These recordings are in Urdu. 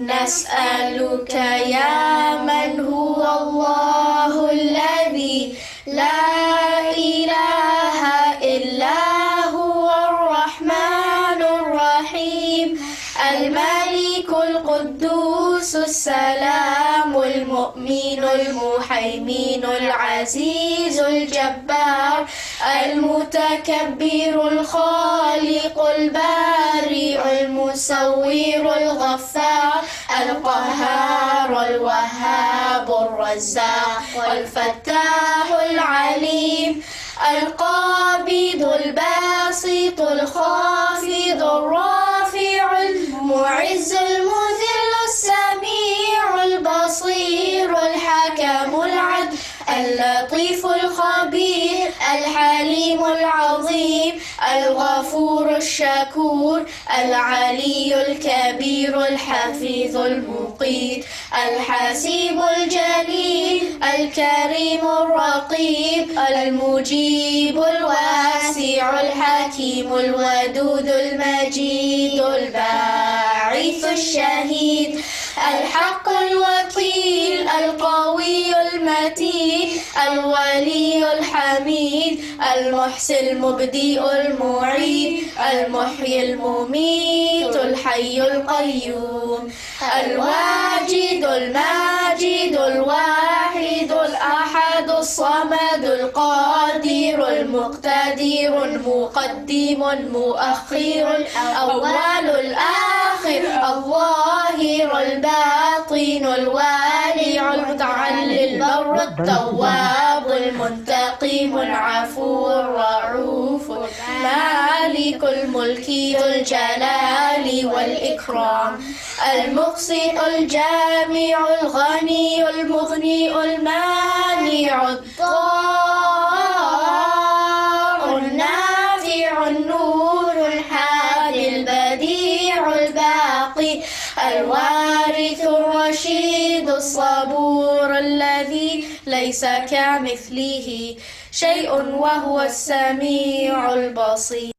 نسألك يا من هو الله الذي لا إله إلا هو الرحمن الرحيم الملك القدوس السلام المؤمن المهيمن العزيز الجبار المتكبر الخالق البارئ المصور الغفار القهار الوهاب الرزاق الفتاح العليم القابض الباسط الخافض الرافع المعز المذل السميع البصير الحكم العدل اللطيف الخبير الحليم العظيم الغفور الشكور العلي الكبير الحفيظ المقيت الحسيب الجليل الكريم الرقيب المجيب الواسع الحكيم الودود المجيد الباعث الشهيد الحق الوكيل القوي المتين الولي الحميد المحسن المبدئ المعيد المحيي المميت الحي القيوم الواجد الماجد الواحد الأحد الصمد القادر المقتدر المقدم المؤخر الأول الآخر الظاهر الباطن الوالي المتعلي البر التواب المنتقم العفو الرؤوف مالك الملك ذو الجلال والإكرام المقسط الجامع الغني المغني المانع الضار النافع النور الحادي البديع الباقي الوارث الرشيد الصبور الذي ليس كمثله شيء وهو السميع البصير.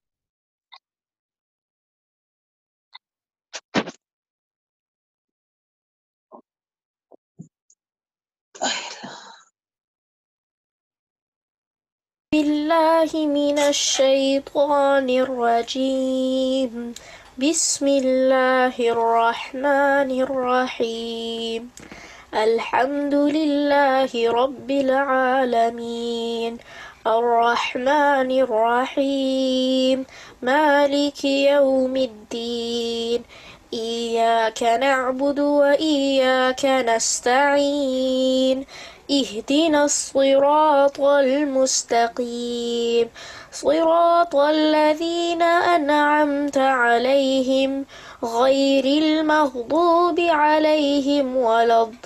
بالله من الشيطان الرجيم. بسم الله الرحمن الرحيم. الحمد لله رب العالمين الرحمن الرحيم مالك يوم الدين إياك نعبد وإياك نستعين اهدنا الصراط المستقيم صراط الذين أنعمت عليهم غير المغضوب عليهم ولا الضالين.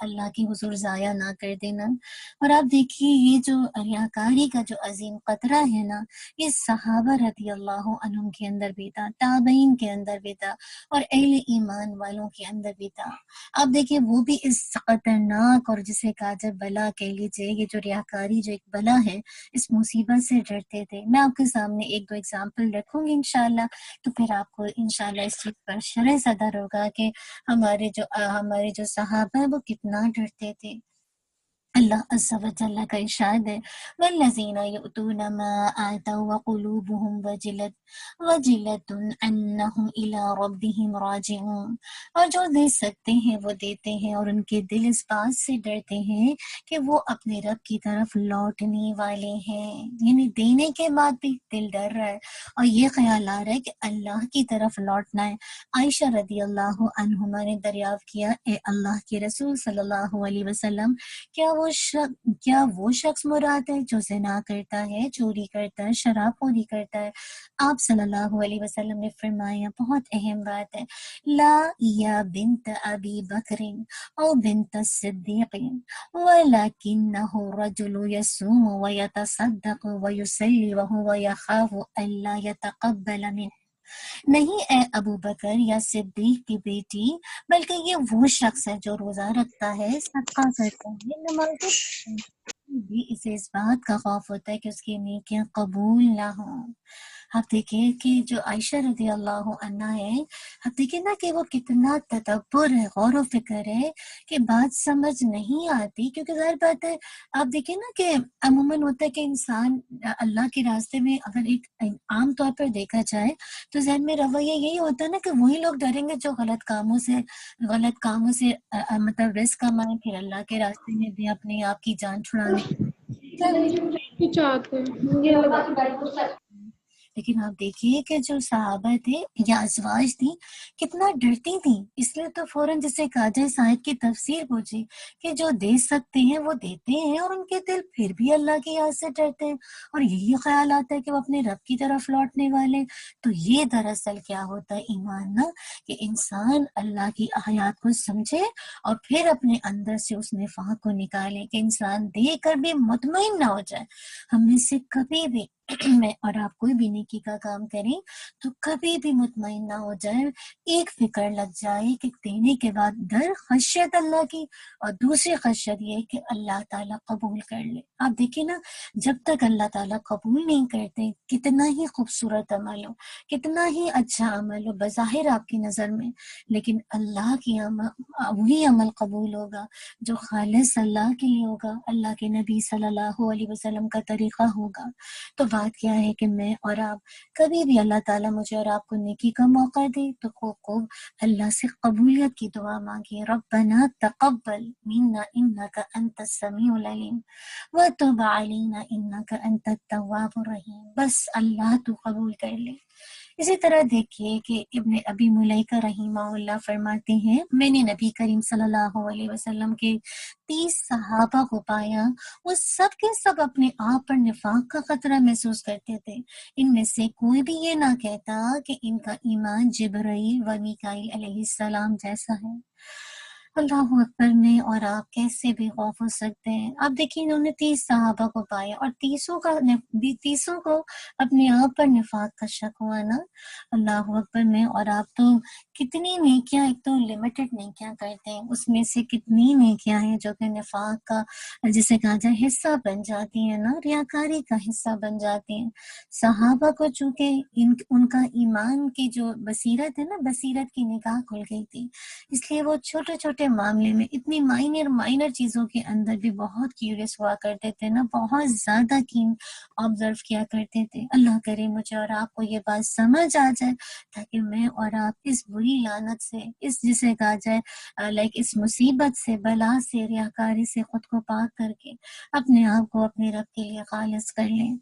اللہ کی حضور ضائع نہ کر دینا۔ اور آپ دیکھیے یہ جو ریاکاری کا جو عظیم قطرہ ہے نا، یہ صحابہ رضی اللہ عنہم کے اندر بھی تھا، تابعین کے اندر بھی تھا، اور اہل ایمان والوں کے اندر بھی تھا۔ آپ دیکھیے وہ بھی اس خطرناک اور جسے کہا جائے بلا کہہ لیجیے، یہ جو ریاکاری جو ایک بلا ہے، اس مصیبت سے ڈرتے تھے۔ میں آپ کے سامنے ایک دو ایگزامپل رکھوں گی انشاءاللہ، تو پھر آپ کو انشاءاللہ اس چیز پر شرح صدر ہوگا کہ ہمارے جو صحابہ ہیں وہ کتنا ڈرتے تھے۔ اللہ عز و جل کا ارشاد ہے والذین یؤتون ما آتوا وقلوبهم وجلۃ انہم الی ربہم راجعون، اور جو دے سکتے ہیں وہ دیتے ہیں، اور ان کے دل اس بات سے ڈرتے ہیں کہ وہ اپنے رب کی طرف لوٹنے والے ہیں، یعنی دینے کے بعد بھی دل ڈر رہا ہے اور یہ خیال آ رہا ہے کہ اللہ کی طرف لوٹنا ہے۔ عائشہ رضی اللہ عنہما نے دریافت کیا، اے اللہ کے رسول صلی اللہ علیہ وسلم، کیا وہ شخص مراد ہے جو زنا کرتا ہے، چوری کرتا ہے، شراب خوری کرتا ہے؟ آپ صلی اللہ علیہ وسلم نے فرمایا، بہت اہم بات ہے، لا یا بنت ابی بکر او بنت الصدیق ولکنہ رجل یصوم ویتصدق ویصلی وہو یخاف الا یتقبل منہ، نہیں اے ابو بکر یا صدیق کی بیٹی، بلکہ یہ وہ شخص ہے جو روزہ رکھتا ہے، صدقہ کرتا ہے، نمازیں پڑھتا ہے، بھی اسے اس بات کا خوف ہوتا ہے کہ اس کی نیکیاں قبول نہ ہوں۔ آپ دیکھیں کہ جو عائشہ رضی اللہ عنہا ہے، آپ دیکھیں نا کہ وہ کتنا تدبر ہے، غور و فکر ہے کہ بات سمجھ نہیں آتی، کیونکہ ظاہر بات ہے آپ دیکھیں نا کہ عموماً ہوتا ہے کہ انسان اللہ کے راستے میں اگر ایک عام طور پر دیکھا جائے تو ذہن میں رویہ یہی ہوتا ہے نا کہ وہی لوگ ڈریں گے جو غلط کاموں سے مطلب رزق کمائیں، پھر اللہ کے راستے میں بھی اپنے آپ کی جان چھڑانے لیکن آپ دیکھیے کہ جو صحابہ تھے یا ازواج تھی کتنا ڈرتی تھیں، اس لیے تو فوراً جسے کہا جائے صاحب کی تفسیر پوچھی کہ جو دے سکتے ہیں وہ دیتے ہیں، اور ان کے دل پھر بھی اللہ کی یاد سے ڈرتے ہیں اور یہی خیال آتا ہے کہ وہ اپنے رب کی طرف لوٹنے والے۔ تو یہ دراصل کیا ہوتا ہے ایمان نا، کہ انسان اللہ کی آیات کو سمجھے اور پھر اپنے اندر سے اس نفاق کو نکالے، کہ انسان دے کر بھی مطمئن نہ ہو جائے۔ ہم میں سے کبھی بھی میں اور آپ کوئی بھی نیکی کا کام کریں تو کبھی بھی مطمئن نہ ہو جائے، ایک فکر لگ جائے کہ دینے کے بعد ڈر، خشیت اللہ کی، اور دوسری خشیت یہ کہ اللہ تعالیٰ قبول کر لے۔ آپ دیکھیں نا، جب تک اللہ تعالیٰ قبول نہیں کرتے، کتنا ہی خوبصورت عمل ہو، کتنا ہی اچھا عمل ہو بظاہر آپ کی نظر میں، لیکن اللہ کی وہی عمل قبول ہوگا جو خالص اللہ کے لیے ہوگا، اللہ کے نبی صلی اللہ علیہ وسلم کا طریقہ ہوگا۔ تو بات کیا ہے کہ میں اور آپ کبھی بھی اللہ تعالیٰ مجھے اور آپ کو نیکی کا موقع دے تو خوب اللہ سے قبولیت کی دعا مانگی، ربنا تقبل منا انک انت السمیع العلیم وتب علینا انک انت التواب الرحیم، بس اللہ تو قبول کر لے۔ اسی طرح دیکھیے کہ ابن ابی ملیکہ رحمہ اللہ فرماتے ہیں، میں نے نبی کریم صلی اللہ علیہ وسلم کے 30 صحابہ کو پایا، وہ سب کے سب اپنے آپ پر نفاق کا خطرہ محسوس کرتے تھے، ان میں سے کوئی بھی یہ نہ کہتا کہ ان کا ایمان جبرائیل و میکائیل علیہ السلام جیسا ہے۔ اللہ اکبر، میں اور آپ کیسے بھی خوف ہو سکتے ہیں۔ آپ دیکھیں انہوں نے 30 صحابہ کو پایا اور تیسوں کو اپنے آپ پر نفاق کا شک ہوا نا۔ اللہ اکبر، میں اور آپ تو کتنی نیکیاں، ایک تو لمیٹڈ نیکیاں کرتے ہیں، اس میں سے کتنی نیکیاں ہیں جو کہ نفاق کا جسے کہا جائے حصہ بن جاتی ہیں نا، ریاکاری کا حصہ بن جاتی ہیں۔ صحابہ کو چونکہ ان کا ایمان کی جو بصیرت ہے نا، بصیرت کی نگاہ کھل گئی تھی، اس لیے وہ چھوٹے چھوٹے معاملے میں اتنی مائنر چیزوں کے اندر بھی بہت کیوریس ہوا کرتے تھے نا، بہت زیادہ کین آبزرو کیا کرتے تھے۔ اللہ کرے مجھے اور آپ کو یہ بات سمجھ آ جائے تاکہ میں اور آپ اس بری لعنت سے، اس جسے کہا جائے اس مصیبت سے، بلا سے، ریاکاری سے خود کو پاک کر کے اپنے آپ کو اپنے رب کے لیے خالص کر لیں۔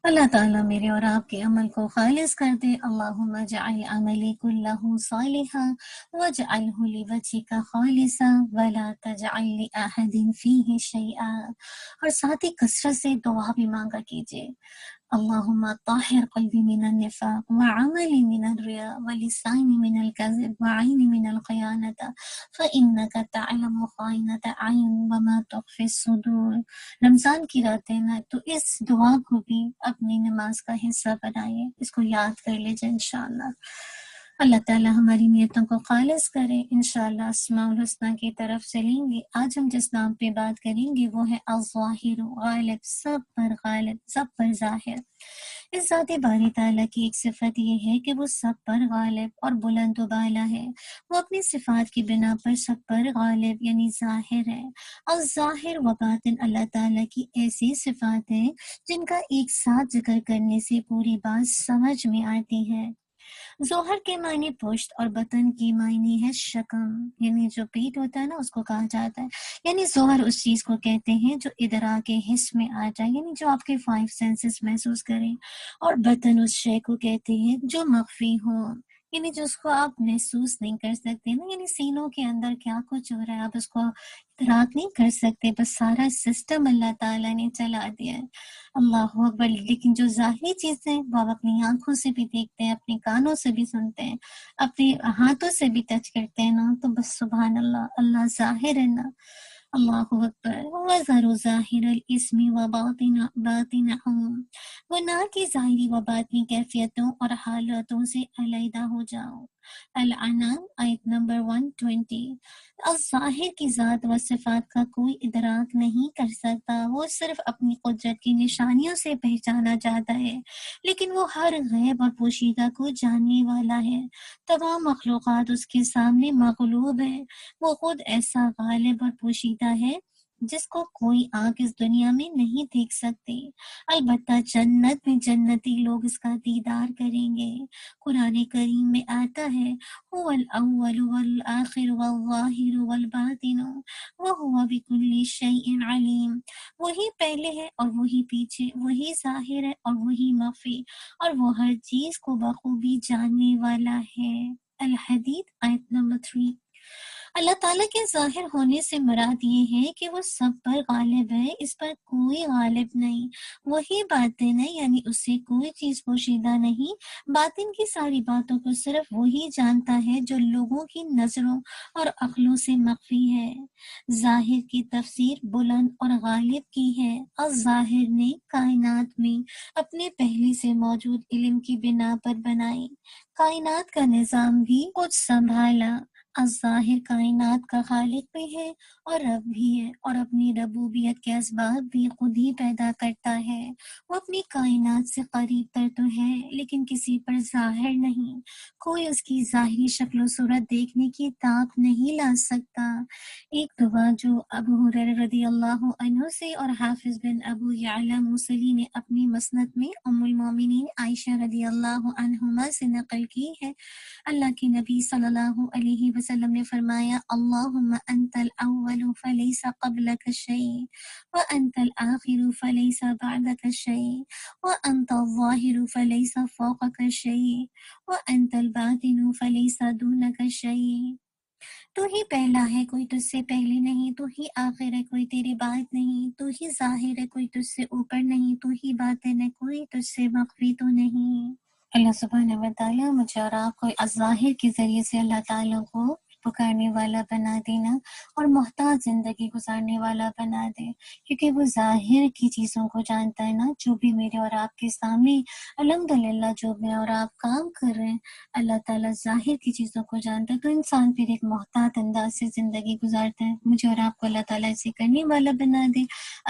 اللہ تعالیٰ میرے اور آپ کے عمل کو خالص کر دے۔ اللہم اجعل عملی کلہ صالحا واجعلہ لوجہک خالصا ولا تجعل لأحد فیہ شیئا، اور ساتھ ہی کثرت سے دعا بھی مانگا کیجیے۔ اللهم طهر قلبي من النفاق وعملي من الرياء ولساني من الكذب وعيني من الخيانة فإنك تعلم خائنة أعين وما تخفي الصدور۔ رمضان کی راتیں نا تو اس دعا کو بھی اپنی نماز کا حصہ بنائیے، اس کو یاد کر لیجیے انشاءاللہ۔ اللہ تعالیٰ ہماری نیتوں کو خالص کرے، انشاءاللہ اسماء الحسنہ کی طرف چلیں گے۔ آج ہم جس نام پہ بات کریں گے وہ ہے الظاہر، غالب، سب پر ظاہر۔ اس ذات باری تعالیٰ کی ایک صفت یہ ہے کہ وہ سب پر غالب اور بلند و بالا ہے۔ وہ اپنی صفات کی بنا پر سب پر غالب یعنی ظاہر ہے۔ الظاہر و باطن اللہ تعالیٰ کی ایسی صفات ہیں جن کا ایک ساتھ ذکر کرنے سے پوری بات سمجھ میں آتی ہے۔ ظہر کے معنی پشت اور بطن کی معنی ہے شکم، یعنی جو پیٹ ہوتا ہے نا اس کو کہا جاتا ہے۔ یعنی ظہر اس چیز کو کہتے ہیں جو ادراک حس میں آ جائے، یعنی جو آپ کے 5 سینسز محسوس کریں، اور بطن اس شے کو کہتے ہیں جو مخفی ہو، یعنی جو اس کو آپ محسوس نہیں کر سکتے نا، یعنی سینوں کے اندر کیا کچھ ہو رہا ہے آپ اس کو ادراک نہیں کر سکتے، بس سارا سسٹم اللہ تعالیٰ نے چلا دیا ہے۔ اللہ اکبر۔ لیکن جو ظاہری چیزیں وہ آپ اپنی آنکھوں سے بھی دیکھتے ہیں، اپنے کانوں سے بھی سنتے ہیں، اپنے ہاتھوں سے بھی ٹچ کرتے ہیں نا، تو بس سبحان اللہ، اللہ ظاہر ہے نا۔ اللہ اکبر۔ وَذَرُوا ظَاهِرَ الْإِسْمِ وَبَاطِنَهُ، گناہ کی ظاہری و باطنی کیفیتوں اور حالتوں سے علیحدہ ہو جاؤ۔ العنام آیت نمبر 120۔ الظاہر کی ذات و صفات کا کوئی ادراک نہیں کر سکتا، وہ صرف اپنی قدرت کی نشانیوں سے پہچانا جاتا ہے، لیکن وہ ہر غیب اور پوشیدہ کو جاننے والا ہے۔ تمام مخلوقات اس کے سامنے مغلوب ہے، وہ خود ایسا غالب اور پوشیدہ ہے جس کو کوئی آنکھ اس دنیا میں نہیں دیکھ سکتی۔ البتہ جنت میں جنتی لوگ اس کا دیدار کریں گے۔ قرآن کریم میں آتا ہے هو الاول والآخر والظاہر والباطن وهو بكل شیء علیم، وہی پہلے ہے اور وہی پیچھے، وہی ظاہر ہے اور وہی مخفی، اور وہ ہر چیز کو بخوبی جاننے والا ہے۔ الحدید آیت نمبر 3۔ اللہ تعالیٰ کے ظاہر ہونے سے مراد یہ ہے کہ وہ سب پر غالب ہے، اس پر کوئی غالب نہیں۔ وہی باطن ہے، یعنی اس سے کوئی چیز پوشیدہ نہیں۔ باطن کی ساری باتوں کو صرف وہی جانتا ہے جو لوگوں کی نظروں اور عقلوں سے مخفی ہے۔ ظاہر کی تفسیر بلند اور غالب کی ہے۔ الظاہر نے کائنات میں اپنے پہلے سے موجود علم کی بنا پر بنائی، کائنات کا نظام بھی خود سنبھالا۔ الظاہر کائنات کا خالق بھی ہے اور رب بھی ہے، اور اپنی ربوبیت کے اسباب بھی خود ہی پیدا کرتا ہے۔ وہ اپنی کائنات سے قریب تر تو ہے لیکن کسی پر ظاہر نہیں، کوئی اس کی ظاہری شکل و صورت دیکھنے کی طاقت نہیں لا سکتا۔ ایک دعا جو ابو ہریرہ رضی اللہ عنہ سے اور حافظ بن ابو یعلا موصلی نے اپنی مسند میں ام المومنین عائشہ رضی اللہ عنہما سے نقل کی ہے۔ اللہ کے نبی صلی اللہ علیہ وسلم نے فرمایا اللہم انت الاول فلیس قبلک شیء وانت الآخر فلیس بعدک شیء وانت الظاہر فلیس فوقک شیء وانت الباطن فلیس دونک شیء۔ تو ہی پہلا ہے، کوئی تجھ سے پہلے نہیں، تو ہی آخر ہے، کوئی تیرے بعد نہیں، تو ہی ظاہر ہے، کوئی تجھ سے اوپر نہیں، تو ہی باطن ہے، کوئی تجھ سے مخفی تو نہیں۔ اللہ سبحانہ و تعالیٰ مجھے اور آپ کو الظاہر کے ذریعے سے اللہ تعالیٰ کو پکارنے والا بنا دینا اور محتاج زندگی گزارنے والا بنا دے، کیونکہ وہ ظاہر کی چیزوں کو جانتا ہے نا، جو بھی میرے اور آپ کے سامنے الحمدللہ جو میں اور آپ کام کر رہے ہیں اللہ تعالیٰ ظاہر کی چیزوں کو جانتا ہے، تو انسان پھر ایک محتاط انداز سے زندگی گزارتا ہے۔ مجھے اور آپ کو اللہ تعالیٰ اسے کرنے والا بنا دے۔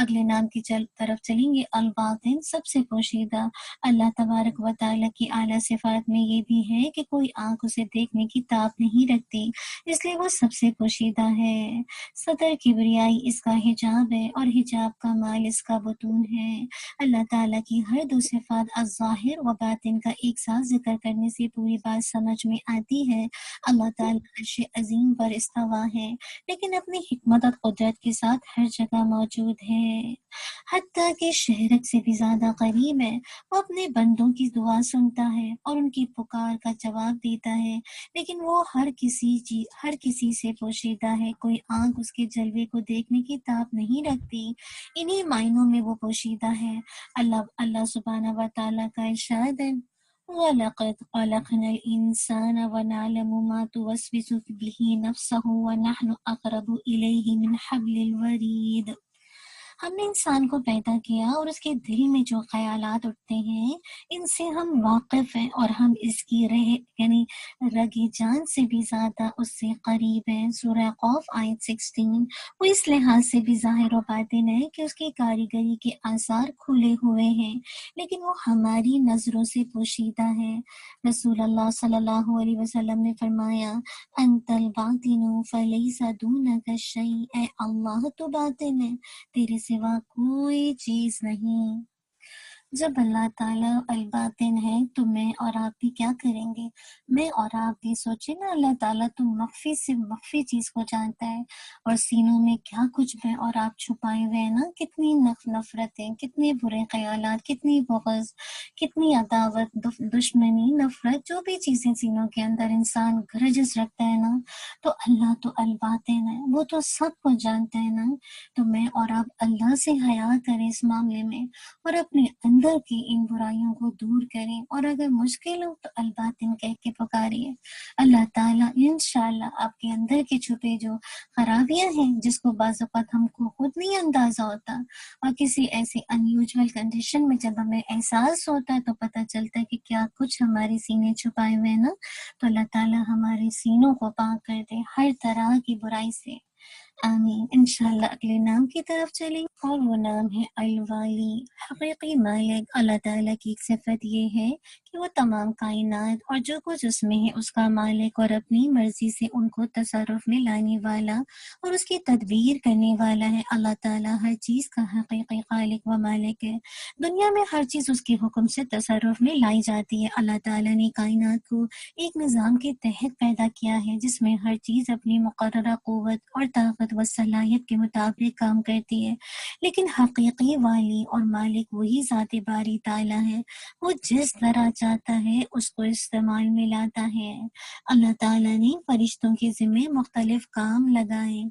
اگلے نام کی طرف چلیں گے، الباطن، سب سے پوشیدہ۔ اللہ تبارک و تعالیٰ کی اعلیٰ صفات میں یہ بھی ہے کہ کوئی آنکھ اسے دیکھنے کی طاقت نہیں رکھتی، اس لیے وہ سب سے پوشیدہ ہے۔ صدر کبریائی اس کا حجاب ہے اور حجاب کا مال اس کا بطون ہے۔ اللہ تعالیٰ کی ہر دو صفات الظاہر و باطن کا ایک ساتھ ذکر کرنے سے پوری بات سمجھ میں آتی ہے۔ اللہ تعالیٰ عرش عظیم پر استوا ہے، لیکن اپنی حکمت اور قدرت کے ساتھ ہر جگہ موجود ہے، حتیٰ کہ شہرک سے بھی زیادہ قریب ہے۔ وہ اپنے بندوں کی دعا سنتا ہے اور ان کی پکار کا جواب دیتا ہے، لیکن وہ ہر کسی سے پوشیدہ ہے، کوئی آنکھ اس کے جلوے کو دیکھنے کی طاقت نہیں رکھتی، انہی معنوں میں وہ پوشیدہ ہے۔ اللہ سبحانہ و تعالیٰ کا ارشاد ہے وَلَقَدْ خَلَقْنَا الْإِنسَانَ وَنَعْلَمُ مَا تُوَسْوِسُ بِهِ نَفْسُهُ وَنَحْنُ أَقْرَبُ إِلَيْهِ مِنْ حَبْلِ الْوَرِيدِ۔ ہم نے انسان کو پیدا کیا اور اس کے دل میں جو خیالات اٹھتے ہیں ان سے ہم واقف ہیں، اور ہم اس کی یعنی رگِ جان سے بھی زیادہ اس سے قریب ہیں۔ سورہ قوف آیت 16۔ وہ اس لحاظ سے بھی ظاہر و باطن ہے کہ اس کی کاریگری کے آثار کھلے ہوئے ہیں، لیکن وہ ہماری نظروں سے پوشیدہ ہے۔ رسول اللہ صلی اللہ علیہ وسلم نے فرمایا انت الباطن فلیس دونک شیء، اے اللہ تو باطن ہے، تیرے سوا کوئی چیز نہیں۔ جب اللہ تعالیٰ الباطن ہے تو میں اور آپ بھی کیا کریں گے؟ میں اور آپ بھی سوچیں نا، اللہ تعالیٰ تو مخفی سے مخفی چیز کو جانتا ہے، اور سینوں میں کیا کچھ میں اور آپ چھپائے ہوئے ہیں نا، کتنی نفرتیں، کتنے برے خیالات، کتنی بغض، کتنی عداوت، دشمنی، نفرت، جو بھی چیزیں سینوں کے اندر انسان گرجز رکھتا ہے نا، تو اللہ تو الباطن ہے، وہ تو سب کو جانتا ہے نا۔ تو میں اور آپ اللہ سے حیا کریں اس معاملے میں، اور اپنے اندر کی ان برائیوں کو دور کریں، اور اگر مشکل ہو تو الباطن کہہ کے پکاریے۔ اللہ تعالیٰ انشاءاللہ آپ کے اندر کے چھپے جو خرابیاں ہیں، جس کو بعض اوقات ہم کو خود نہیں اندازہ ہوتا، اور کسی ایسی انیوژول کنڈیشن میں جب ہمیں احساس ہوتا ہے تو پتہ چلتا ہے کہ کیا کچھ ہمارے سینے چھپائے ہوئے ہیں نا، تو اللہ تعالیٰ ہمارے سینوں کو پاک کر دے ہر طرح کی برائی سے، آمین۔ انشاءاللہ اگلے نام کی طرف چلیں، اور وہ نام ہے الوالی، حقیقی مالک۔ اللہ تعالیٰ کی ایک صفت یہ ہے کہ وہ تمام کائنات اور جو کچھ اس میں ہے اس کا مالک، اور اپنی مرضی سے ان کو تصرف میں لانے والا اور اس کی تدبیر کرنے والا ہے۔ اللہ تعالیٰ ہر چیز کا حقیقی خالق و مالک ہے۔ دنیا میں ہر چیز اس کے حکم سے تصرف میں لائی جاتی ہے۔ اللہ تعالیٰ نے کائنات کو ایک نظام کے تحت پیدا کیا ہے جس میں ہر چیز اپنی مقررہ قوت اور طاقت و صلاحیت کے مطابق کام کرتی ہے، لیکن حقیقی والی اور مالک وہی ذات باری تعالیٰ ہے۔ وہ جس طرح چاہتا ہے اس کو استعمال میں لاتا ہے۔ اللہ تعالیٰ نے فرشتوں کے ذمے مختلف کام لگائے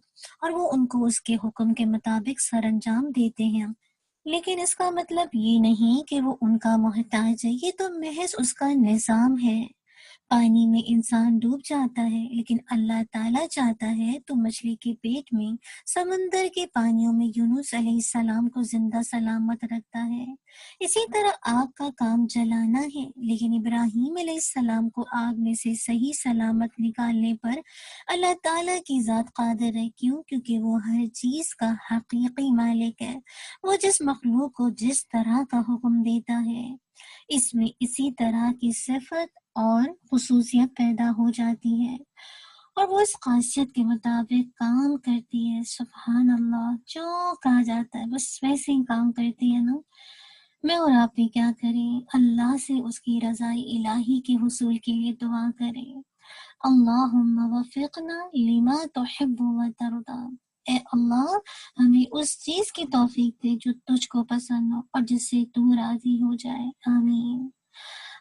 اور وہ ان کو اس کے حکم کے مطابق سر انجام دیتے ہیں، لیکن اس کا مطلب یہ نہیں کہ وہ ان کا محتاج ہے، یہ تو محض اس کا نظام ہے۔ پانی میں انسان ڈوب جاتا ہے، لیکن اللہ تعالیٰ چاہتا ہے تو مچھلی کے پیٹ میں، سمندر کے پانیوں میں یونس علیہ السلام کو زندہ سلامت رکھتا ہے۔ اسی طرح آگ کا کام جلانا ہے، لیکن ابراہیم علیہ السلام کو آگ میں سے صحیح سلامت نکالنے پر اللہ تعالیٰ کی ذات قادر ہے۔ کیوں؟ کیونکہ وہ ہر چیز کا حقیقی مالک ہے۔ وہ جس مخلوق کو جس طرح کا حکم دیتا ہے، اس میں اسی طرح کی صفت اور خصوصیت پیدا ہو جاتی ہے، اور وہ اس خاصیت کے مطابق کام کرتی ہے۔ سبحان اللہ، جو کہا جاتا ہے بس ویسے ہی کام کرتی ہے نا۔ میں اور آپ بھی کیا کریں؟ اللہ سے اس کی رضا الہی کے حصول کے لیے دعا کریں۔ اللہم وفقنا لما تحب و ترضا، اے اللہ ہمیں اس چیز کی توفیق دے جو تجھ کو پسند ہو اور جس سے تو راضی ہو جائے، آمین۔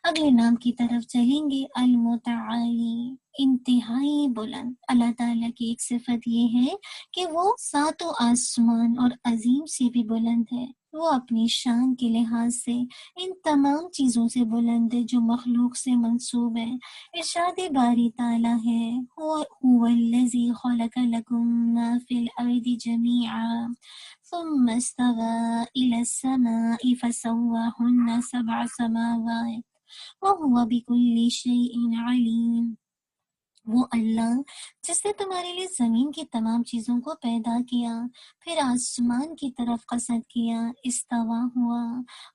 اگلے نام کی طرف چلیں گے، المتعالی، انتہائی بلند۔ اللہ تعالیٰ کی ایک صفت یہ ہے کہ وہ ساتوں آسمان اور عظیم سے بھی بلند ہے۔ وہ اپنی شان کے لحاظ سے ان تمام چیزوں سے بلند ہے جو مخلوق سے منسوب ہے۔ ارشاد باری تعالیٰ ہے هو الذی خلق لکم ما فی الارض جمیعا ثم استوى الى السماء فسواهن 7 سماوات وَهُوَ بِكُلِّ شَيْءٍ عَلِيمٌ۔ وہ اللہ جس نے تمہارے لیے زمین کی تمام چیزوں کو پیدا کیا، پھر آسمان کی طرف قصد کیا، استوا ہوا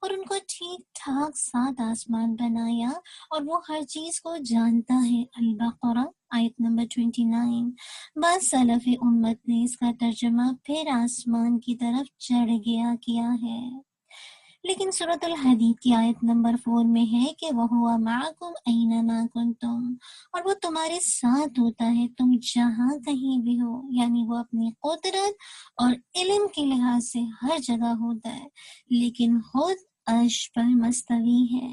اور ان کو ٹھیک ٹھاک 7 آسمان بنایا، اور وہ ہر چیز کو جانتا ہے۔ البقرہ آیت نمبر 29۔ بعض سلف امت نے اس کا ترجمہ پھر آسمان کی طرف چڑھ گیا کیا ہے، لیکن سورۃ الحدید کی آیت نمبر 4 میں ہے کہ وَهُوَ مَعَكُمْ أَيْنَمَا كُنْتُمْ، اور وہ تمہارے ساتھ ہوتا ہے تم جہاں کہیں بھی ہو، یعنی وہ اپنی قدرت اور علم کے لحاظ سے ہر جگہ ہوتا ہے، لیکن خود عرش پر مستوی ہے۔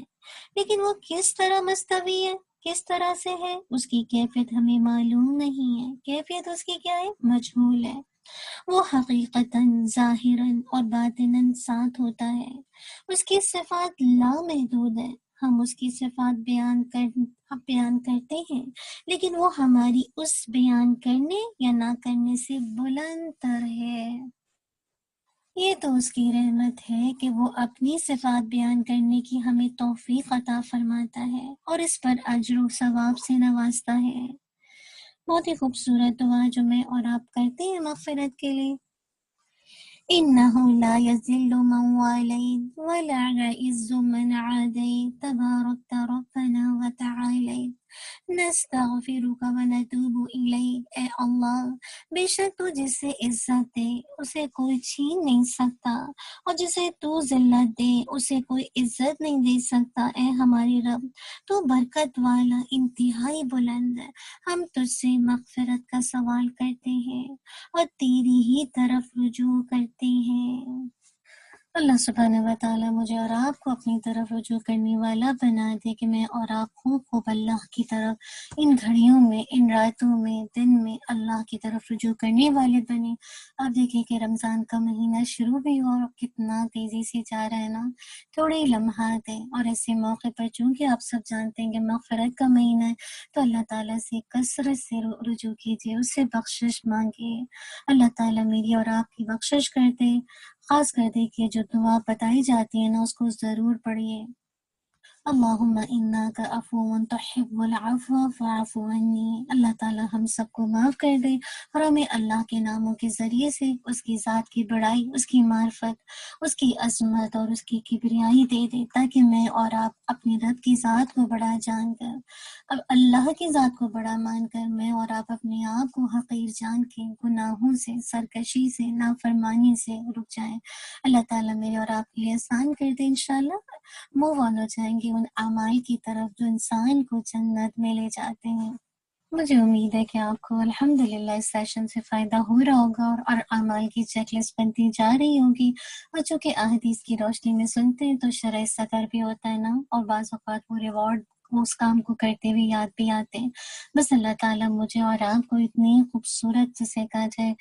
لیکن وہ کس طرح مستوی ہے؟ کس طرح سے ہے اس کی کیفیت ہمیں معلوم نہیں ہے، کیفیت اس کی کیا ہے، مجہول ہے۔ وہ حقیقتاً، ظاہراً اور باطناً ساتھ ہوتا ہے، اس کی صفات لامحدود ہے۔ ہم اس کی صفات بیان کرتے ہیں، لیکن وہ ہماری اس بیان کرنے یا نہ کرنے سے بلند تر ہے۔ یہ تو اس کی رحمت ہے کہ وہ اپنی صفات بیان کرنے کی ہمیں توفیق عطا فرماتا ہے اور اس پر اجر و ثواب سے نوازتا ہے۔ بہت ہی خوبصورت دعا جو میں اور آپ کرتے ہیں مغفرت کے لیے۔ إنه لا يذل من واليت ولا يعز من عاديت تباركت ربنا وتعاليت نستغفرك ونتوب إليك۔ اے اللہ، بے شک تو جس سے عزت دے اسے کوئی چھین نہیں سکتا، اور جسے تو ذلت دے اسے کوئی عزت نہیں دے سکتا۔ اے ہماری رب، تو برکت والا، انتہائی بلند ہے۔ ہم تجھ سے مغفرت کا سوال کرتے ہیں اور تیری ہی طرف رجوع کرتے ہیں۔ اللہ سبحانہ و تعالیٰ مجھے اور آپ کو اپنی طرف رجوع کرنے والا بنا دے کہ میں اور آپ خوب اللہ کی طرف ان گھڑیوں میں، ان راتوں میں، دن میں اللہ کی طرف رجوع کرنے والے بنے۔ اب دیکھیں کہ رمضان کا مہینہ شروع بھی ہو اور کتنا تیزی سے جا رہا ہے نا، تھوڑے ہی لمحات ہیں، اور ایسے موقع پر چونکہ آپ سب جانتے ہیں کہ مغفرت کا مہینہ ہے، تو اللہ تعالیٰ سے کثرت سے رجوع کیجیے، اس سے بخشش مانگیے۔ اللہ تعالیٰ میری اور آپ کی بخشش کر دے۔ خاص کر دیکھیے جو دعا بتائی جاتی ہے نا اس کو ضرور پڑھیے۔ اللہم انک عفو تحب العفو فاعف عنی۔ اللہ تعالیٰ ہم سب کو معاف کر دے اور ہمیں اللہ کے ناموں کے ذریعے سے اس کی ذات کی بڑائی، اس کی معرفت، اس کی عظمت اور اس کی کبریائی دے دے، تاکہ میں اور آپ اپنی رب کی ذات کو بڑا جان کر، اب اللہ کی ذات کو بڑا مان کر، میں اور آپ اپنے آپ کو حقیر جان کے گناہوں سے، سرکشی سے، نافرمانی سے رک جائیں۔ اللہ تعالیٰ میرے اور آپ کے لیے آسان کر دے، انشاءاللہ موو آن ہو جائیں گے ان اعمال کی طرف جو انسان کو جنت میں لے جاتے ہیں۔ مجھے امید ہے کہ آپ کو الحمدللہ اس سیشن سے فائدہ ہو رہا ہوگا اور اعمال کی چیک لسٹ بنتی جا رہی ہوگی، اور چونکہ احادیث کی روشنی میں سنتے ہیں تو شرح صدر بھی ہوتا ہے نا، اور بعض اوقات وہ ریوارڈ اس کام کو کرتے ہوئے یاد بھی آتے ہیں۔ بس اللہ تعالیٰ مجھے اور آپ کو اتنی خوبصورت جسے کہا جائے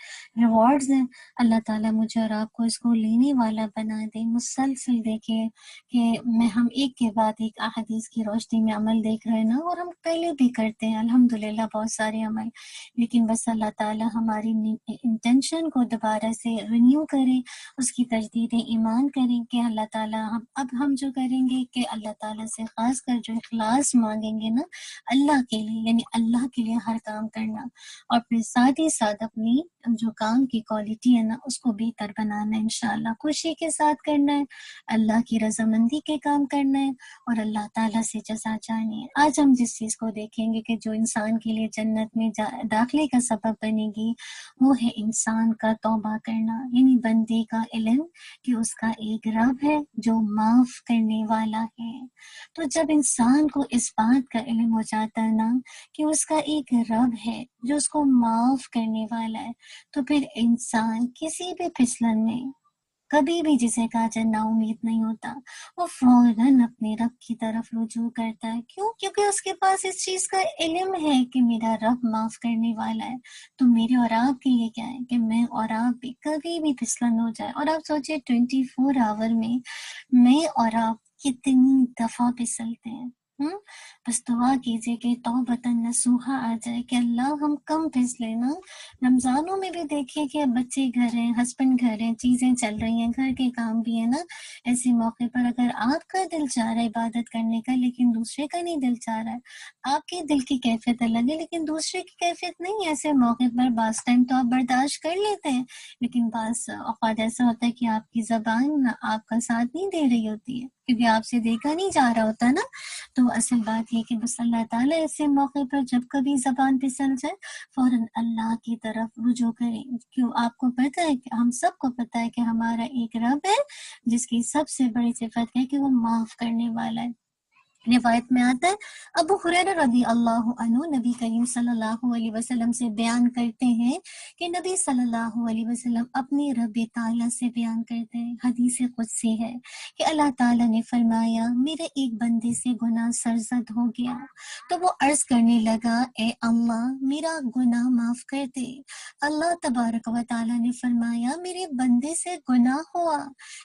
ریوارڈز ہیں، اللہ تعالیٰ مجھے اور آپ کو اس کو لینے والا بنا دے۔ مسلسل دیکھیے کہ ہم ایک کے بعد ایک احادیث کی روشنی میں عمل دیکھ رہے ہیں نا، اور ہم پہلے بھی کرتے ہیں الحمدللہ بہت سارے عمل، لیکن بس اللہ تعالیٰ ہماری انٹینشن کو دوبارہ سے رینیو کرے، اس کی تجدید ایمان کریں کہ اللہ تعالیٰ ہم جو کریں گے کہ اللہ تعالیٰ سے خاص کر جو اخلاص مانگیں گے نا اللہ کے لیے، یعنی اللہ کے لیے ہر کام کرنا، اور پھر ساتھ ہی ساتھ اپنی جو کام کی کوالٹی ہے نا اس کو بہتر بنانا ہے، انشاءاللہ خوشی کے ساتھ کرنا ہے، اللہ کی رضامندی کے کام کرنا ہے، اور اللہ تعالیٰ سے جزا چاہنی ہے۔ آج ہم جس چیز کو دیکھیں گے کہ جو انسان کے لیے جنت میں داخلے کا سبب بنے گی، وہ ہے انسان کا توبہ کرنا، یعنی بندے کا علم کہ اس کا ایک رب ہے جو معاف کرنے والا ہے۔ تو جب انسان کو اس بات کا علم ہو جاتا ہے نا کہ اس کا ایک رب ہے جو اس کو معاف کرنے والا ہے، تو پھر انسان کسی بھی پھسلن میں کبھی بھی جسے کہا جائے نا امید نہیں ہوتا، وہ فوراً اپنے رب کی طرف رجوع کرتا ہے۔ کیوں؟ کیونکہ اس کے پاس اس چیز کا علم ہے کہ میرا رب معاف کرنے والا ہے۔ تو میرے اور آپ کے لیے کیا ہے کہ میں اور آپ بھی کبھی بھی پھسلن ہو جائے، اور آپ سوچیں 24 آور میں اور آپ کتنی دفعہ پھسلتے ہیں۔ بس دعا کیجئے کہ توبۃ نصوحا آ جائے کہ اللہ ہم کم پھسلے نا۔ رمضانوں میں بھی دیکھیے کہ اب بچے گھر ہیں، ہسبینڈ گھر ہیں، چیزیں چل رہی ہیں، گھر کے کام بھی ہیں نا، ایسے موقع پر اگر آپ کا دل چاہ رہا ہے عبادت کرنے کا لیکن دوسرے کا نہیں دل چاہ رہا ہے، آپ کے دل کی کیفیت الگ ہے لیکن دوسرے کی کیفیت نہیں ہے، ایسے موقع پر بعض ٹائم تو آپ برداشت کر لیتے ہیں، لیکن بعض اوقات ایسا ہوتا ہے کہ آپ کی زبان آپ کا ساتھ نہیں دے رہی ہوتی ہے کیونکہ آپ سے دیکھا نہیں جا رہا ہوتا نا۔ تو اصل بات یہ کہ بس اللہ تعالیٰ ایسے موقع پر جب کبھی زبان پھسل جائے فوراً اللہ کی طرف رجوع کریں۔ کیوں؟ آپ کو پتہ ہے کہ ہم سب کو پتہ ہے کہ ہمارا ایک رب ہے جس کی سب سے بڑی صفت ہے کہ وہ معاف کرنے والا ہے۔ روایت میں آتا ہے ابو ہریرہ رضی اللہ عنہ نبی کریم صلی اللہ علیہ وسلم سے بیان کرتے ہیں کہ نبی صلی اللہ علیہ وسلم اپنے رب تعالیٰ سے بیان کرتے ہیں، حدیث قدسی ہے کہ اللہ تعالیٰ نے فرمایا میرے ایک بندے سے گناہ سرزد ہو گیا تو وہ عرض کرنے لگا اے اللہ میرا گناہ معاف کر دے۔ اللہ تبارک و تعالیٰ نے فرمایا میرے بندے سے گناہ ہوا،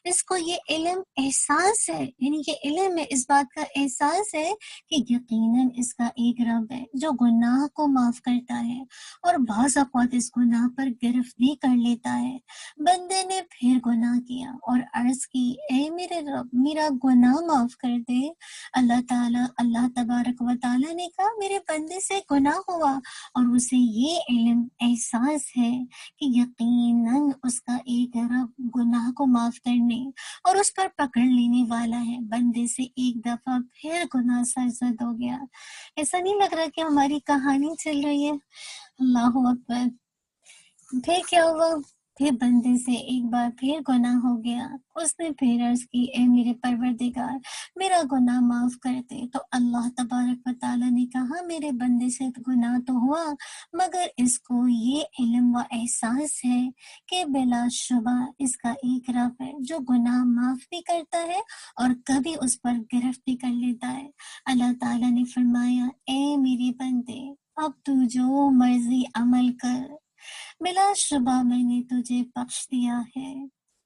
اس کو یہ علم احساس ہے، یعنی یہ علم ہے، اس بات کا احساس ہے کہ یقیناً اس کا ایک رب ہے جو گناہ کو معاف کرتا ہے اور بعض اوقات اس گناہ پر گرفت بھی کر لیتا ہے۔ بندے نے پھر گناہ کیا اور عرض کی اے میرے رب میرا گناہ معاف کر دے۔ اللہ تبارک و تعالیٰ نے کہا میرے بندے سے گناہ ہوا اور اسے یہ علم احساس ہے کہ یقیناً اس کا ایک رب گناہ کو معاف کرنے اور اس پر پکڑ لینے والا ہے۔ بندے سے ایک دفعہ پھر گناہ سرزد ہو گیا۔ ایسا نہیں لگ رہا کہ ہماری کہانی چل رہی ہے؟ اللہ اکبر۔ پھر کیا ہوا؟ پھر بندے سے ایک بار پھر گناہ ہو گیا، اس نے پھر عرض کی اے میرے پروردگار میرا گناہ معاف کر دے۔ تو اللہ تبارک و تعالیٰ نے کہا میرے بندے سے گناہ تو ہوا مگر اس کو یہ علم و احساس ہے کہ بلا شبہ اس کا ایک رب ہے جو گناہ معاف بھی کرتا ہے اور کبھی اس پر گرفت بھی کر لیتا ہے۔ اللہ تعالیٰ نے فرمایا اے میرے بندے اب تو جو مرضی عمل کر، بلا شبہ میں نے تجھے بخش دیا ہے،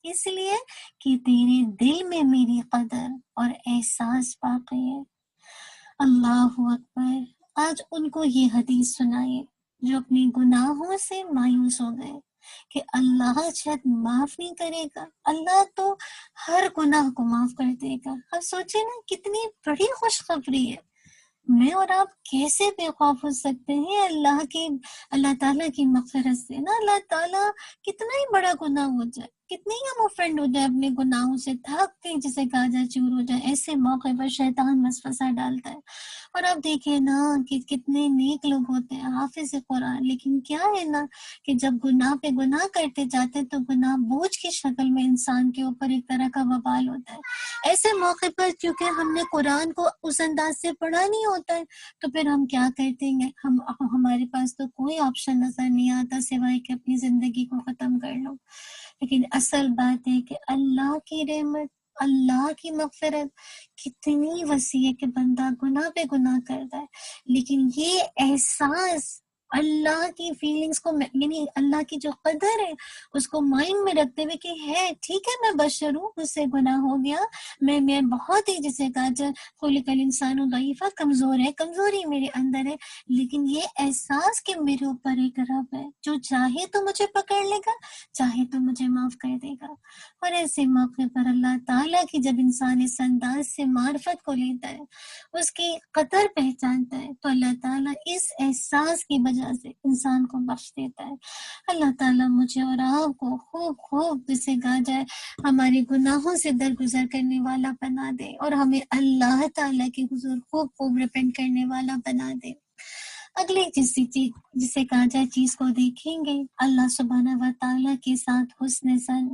اس لیے کہ تیرے دل میں میری قدر اور احساس باقی ہے۔ اللہ اکبر۔ آج ان کو یہ حدیث سنائیے جو اپنے گناہوں سے مایوس ہو گئے کہ اللہ شاید معاف نہیں کرے گا، اللہ تو ہر گناہ کو معاف کر دے گا۔ اب سوچے نا کتنی بڑی خوشخبری ہے۔ میں اور آپ کیسے بے خوف ہو سکتے ہیں اللہ تعالیٰ کی مغفرت سے نا؟ اللہ تعالیٰ کتنا ہی بڑا گناہ ہو جائے، کتنے ہی ہم اوفینڈ ہو جائے اپنے گناہوں سے، تھک جسے کہا جائے چور ہو جائے، ایسے موقع پر شیطان وسوسہ ڈالتا ہے۔ اور آپ دیکھیں نا کہ کتنے نیک لوگ ہوتے ہیں حافظ قرآن، لیکن کیا ہے نا کہ جب گناہ پہ گناہ کرتے جاتے تو گناہ بوجھ کی شکل میں انسان کے اوپر ایک طرح کا وبال ہوتا ہے۔ ایسے موقع پر کیونکہ ہم نے قرآن کو اس انداز سے پڑھا نہیں ہوتا ہے تو پھر ہم کیا کرتے ہیں، ہمارے پاس تو کوئی آپشن نظر نہیں آتا سوائے کہ اپنی زندگی کو ختم کر لو۔ لیکن اصل بات ہے کہ اللہ کی رحمت، اللہ کی مغفرت کتنی وسیع ہے کہ بندہ گناہ پہ گناہ کرتا ہے لیکن یہ احساس اللہ کی فیلنگز کو یعنی اللہ کی جو قدر ہے اس کو مائنڈ میں رکھتے ہوئے کہ ہے ٹھیک ہے میں بشر ہوں، مجھ سے گناہ ہو گیا، میں بہت ہی جسے کہا جائے خلق الانسان ضعیفا، کمزور ہے، کمزوری میرے اندر ہے، لیکن یہ احساس کہ میرے اوپر ایک رب ہے جو چاہے تو مجھے پکڑ لے گا، چاہے تو مجھے معاف کر دے گا۔ اور ایسے موقع پر اللہ تعالیٰ کی جب انسان اس انداز سے معرفت کو لیتا ہے، اس کی قدر پہچانتا ہے، تو اللہ تعالیٰ اس احساس کی وجہ سے انسان کو بخش دیتا ہے۔ اللہ تعالیٰ مجھے اور آپ کو خوب خوب جسے کہا جائے ہمارے گناہوں سے درگزر کرنے والا بنا دے اور ہمیں اللہ تعالیٰ کے حضور خوب خوب ریپینٹ کرنے والا بنا دے۔ اگلی جسے کہا جائے چیز کو دیکھیں گے، اللہ سبحانہ و تعالیٰ کے ساتھ حسن زن۔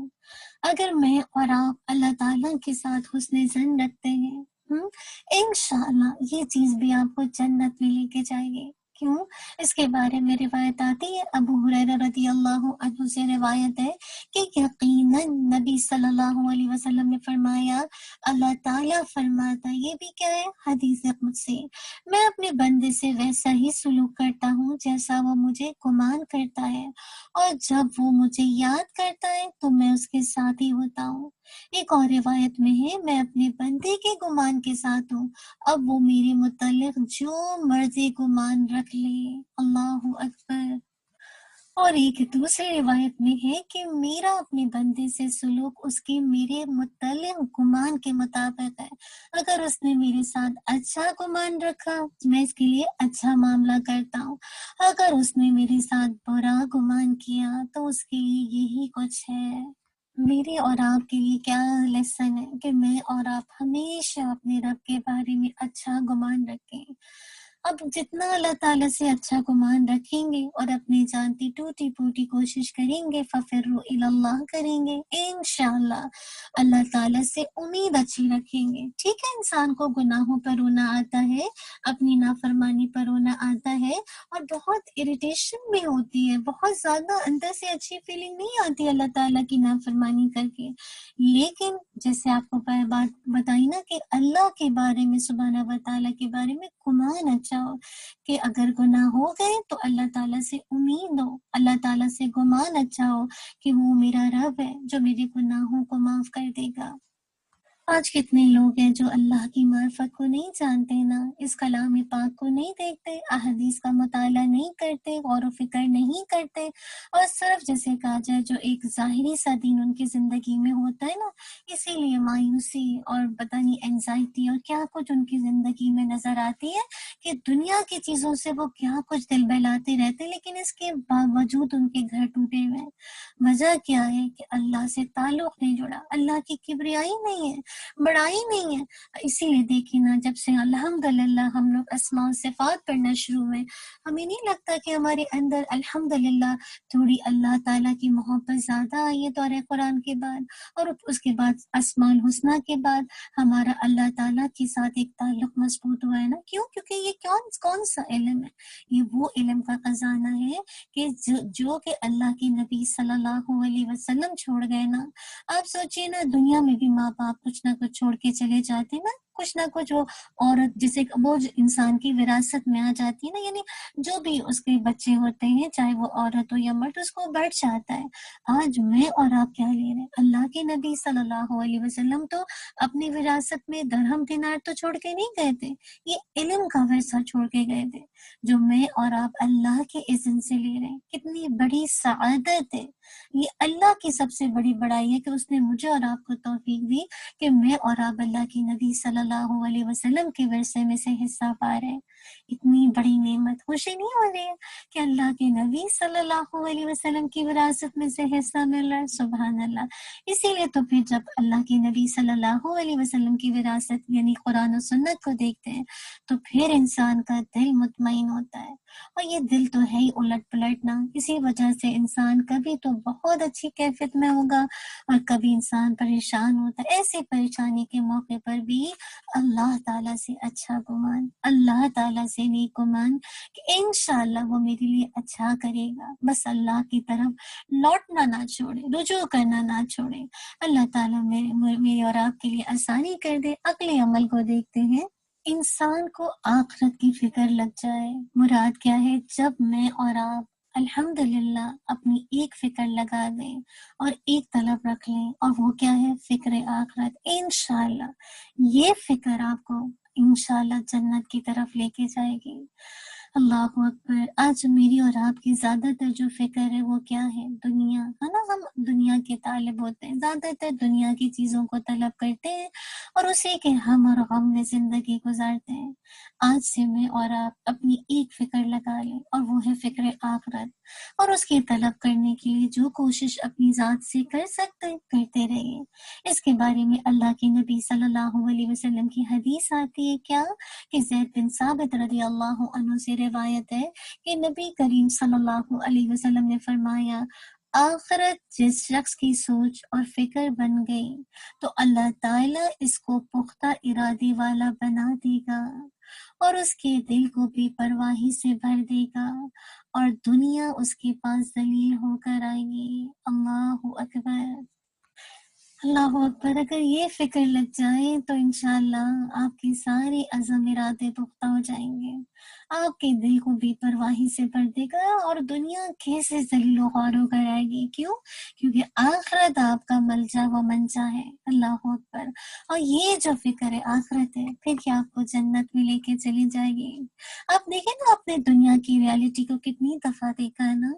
اگر میں اور آپ اللہ تعالیٰ کے ساتھ حسن زن رکھتے ہیں، انشاءاللہ یہ چیز بھی آپ کو جنت میں لے کے جائے گی۔ کیوں؟ اس کے بارے میں روایت آتی ہے، ابو ہریرہ رضی اللہ عنہ سے روایت ہے کہ یقیناً نبی صلی اللہ علیہ وسلم نے فرمایا، اللہ تعالیٰ فرماتا، یہ بھی کیا ہے؟ حدیث قدسی، میں اپنے بندے سے ویسا ہی سلوک کرتا ہوں جیسا وہ مجھے گمان کرتا ہے، اور جب وہ مجھے یاد کرتا ہے تو میں اس کے ساتھ ہی ہوتا ہوں۔ ایک اور روایت میں ہے، میں اپنے بندے کے گمان کے ساتھ ہوں، اب وہ میرے متعلق جو مرضی گمان رکھ لے۔ اللہ اکبر۔ اور ایک دوسری روایت میں ہے کہ میرا اپنے بندے سے سلوک اس کے میرے متعلق گمان کے مطابق ہے، اگر اس نے میرے ساتھ اچھا گمان رکھا میں اس کے لیے اچھا معاملہ کرتا ہوں، اگر اس نے میرے ساتھ برا گمان کیا تو اس کے لیے یہی کچھ ہے۔ میرے اور آپ کے لیے کیا لیسن ہے کہ میں اور آپ ہمیشہ اپنے رب کے بارے میں اچھا گمان رکھیں۔ اب جتنا اللہ تعالیٰ سے اچھا گمان رکھیں گے اور اپنی جانتی ٹوٹی پوٹی کوشش کریں گے، فَفِرُّوا إِلَى اللَّهِ کریں گے، انشاءاللہ اللہ تعالیٰ سے امید اچھی رکھیں گے۔ ٹھیک ہے، انسان کو گناہوں پر رونا آتا ہے، اپنی نافرمانی پر رونا آتا ہے، اور بہت اریٹیشن بھی ہوتی ہے، بہت زیادہ اندر سے اچھی فیلنگ نہیں آتی اللہ تعالیٰ کی نافرمانی کر کے، لیکن جیسے آپ کو بات بتائی نا کہ اللہ کے بارے میں، سبحانہ و تعالیٰ کے بارے میں گمان اچھا ہو، کہ اگر گناہ ہو گئے تو اللہ تعالیٰ سے امید ہو، اللہ تعالیٰ سے گمان اچھا ہو کہ وہ میرا رب ہے جو میرے گناہوں کو معاف کر دے گا۔ آج کتنے لوگ ہیں جو اللہ کی معرفت کو نہیں جانتے نا، اس کلام پاک کو نہیں دیکھتے، احادیث کا مطالعہ نہیں کرتے، غور و فکر نہیں کرتے، اور صرف جیسے کہا جائے جو ایک ظاہری سا دین ان کی زندگی میں ہوتا ہے نا، اسی لیے مایوسی اور پتہ نہیں اینزائٹی اور کیا کچھ ان کی زندگی میں نظر آتی ہے کہ دنیا کی چیزوں سے وہ کیا کچھ دل بہلاتے رہتے، لیکن اس کے باوجود ان کے گھر ٹوٹے ہوئے ہیں۔ وجہ کیا ہے کہ اللہ سے تعلق نہیں جڑا، اللہ کی کبریائی نہیں ہے، بڑائی نہیں ہے۔ اسی لیے دیکھیں نا، جب سے الحمدللہ ہم لوگ اسماء و صفات پڑھنا شروع ہوئے، ہمیں نہیں لگتا کہ ہمارے اندر الحمدللہ تھوڑی اللہ تعالیٰ کی محبت زیادہ آئی ہے دور قرآن کے بعد، اور اس کے بعد اسماء الحسنہ کے بعد ہمارا اللہ تعالیٰ کے ساتھ ایک تعلق مضبوط ہوا ہے نا؟ کیوں؟ کیونکہ یہ کون سا علم ہے؟ یہ وہ علم کا خزانہ ہے کہ جو کہ اللہ کے نبی صلی اللہ علیہ وسلم چھوڑ گئے نا۔ آپ سوچئے نا، دنیا میں بھی ماں باپ کچھ نہ کچھ چھوڑ کے چلے جاتے نا، کچھ نہ کچھ وہ عورت جسے وہ انسان کی وراثت میں آ جاتی ہے نا، یعنی جو بھی اس کے بچے ہوتے ہیں، چاہے وہ عورت ہو یا مرد، اس کو بڑھ جاتا ہے۔ آج میں اور آپ کیا لے رہے ہیں؟ اللہ کے نبی صلی اللہ علیہ وسلم تو اپنی وراثت میں درہم دینار تو چھوڑ کے نہیں گئے تھے، یہ علم کا ورثہ چھوڑ کے گئے تھے، جو میں اور آپ اللہ کے اذن سے لے رہے ہیں۔ کتنی بڑی سعادت ہے، یہ اللہ کی سب سے بڑی بڑائی ہے کہ اس نے مجھے اور آپ کو توفیق دی کہ میں اور آپ اللہ کی نبی صلی اللہ علیہ وسلم کے ورثے میں سے حصہ پا رہے ہیں۔ اتنی بڑی نعمت، خوشی نہیں ہو رہی ہے کہ اللہ کے نبی صلی اللہ علیہ وسلم کی وراثت میں سے حصہ مل رہا ہے؟ سبحان اللہ۔ اسی لیے تو پھر جب اللہ کے نبی صلی اللہ علیہ وسلم کی وراثت یعنی قرآن و سنت کو دیکھتے ہیں تو پھر انسان کا دل مطمئن ہوتا ہے، اور یہ دل تو ہے ہی الٹ پلٹنا، اسی وجہ سے انسان کبھی تو بہت اچھی کیفیت میں ہوگا اور کبھی انسان پریشان ہوتا ہے۔ ایسی پریشانی کے موقع پر بھی اللہ تعالیٰ سے اچھا گمان، اللہ تعالیٰ سے نیک گمان کہ انشاءاللہ وہ میرے لیے اچھا کرے گا، بس اللہ کی طرف لوٹنا نہ چھوڑے، رجوع کرنا نہ چھوڑے۔ اللہ تعالیٰ میرے اور آپ کے لیے آسانی کر دے۔ اگلے عمل کو دیکھتے ہیں۔ انسان کو آخرت کی فکر لگ جائے، مراد کیا ہے؟ جب میں اور آپ الحمدللہ اپنی ایک فکر لگا دیں اور ایک طلب رکھ لیں، اور وہ کیا ہے؟ فکر آخرت۔ انشاءاللہ یہ فکر آپ کو انشاءاللہ جنت کی طرف لے کے جائے گی۔ اللہ اکبر۔ آج میری اور آپ کی زیادہ تر جو فکر ہے وہ کیا ہے؟ دنیا ہے نا، ہم دنیا کے طالب ہوتے ہیں، زیادہ تر دنیا کی چیزوں کو طلب کرتے ہیں اور اسی کے ہم اور غم میں زندگی گزارتے ہیں۔ آج سے میں اور آپ اپنی ایک فکر لگا لیں، اور وہ ہے فکر آخرت، اور اس کی طلب کرنے کے لیے جو کوشش اپنی ذات سے کر سکتے کرتے رہیے۔ اس کے بارے میں اللہ کے نبی صلی اللہ علیہ وسلم کی حدیث آتی ہے کیا کہ زید بن ثابت رضی اللہ عنہ سے روایت ہے کہ نبی کریم صلی اللہ علیہ وسلم نے فرمایا، آخرت جس شخص کی سوچ اور فکر بن گئی تو اللہ تعالیٰ اس کو پختہ ارادے والا بنا دے گا، اور اس کے دل کو بے پرواہی سے بھر دے گا، اور دنیا اس کے پاس ذلیل ہو کر آئے گی۔ اللہ اکبر، اللہ اکبر۔ اگر یہ فکر لگ جائے تو انشاءاللہ آپ کے سارے عزم ارادے پختہ ہو جائیں گے، آپ کے دل کو بے پرواہی سے بھر دے گا، اور دنیا کیسے ذلیل و خوار ہو کر آئے گی۔ کیوں؟ کیونکہ آخرت آپ کا ملجا و منجا ہے۔ اللہ اکبر۔ اور یہ جو فکر ہے آخرت ہے، پھر کیا آپ کو جنت میں لے کے چلی جائے گی۔ آپ دیکھیں نا، اپنے دنیا کی ریالٹی کو کتنی دفعہ دیکھا ہے نا،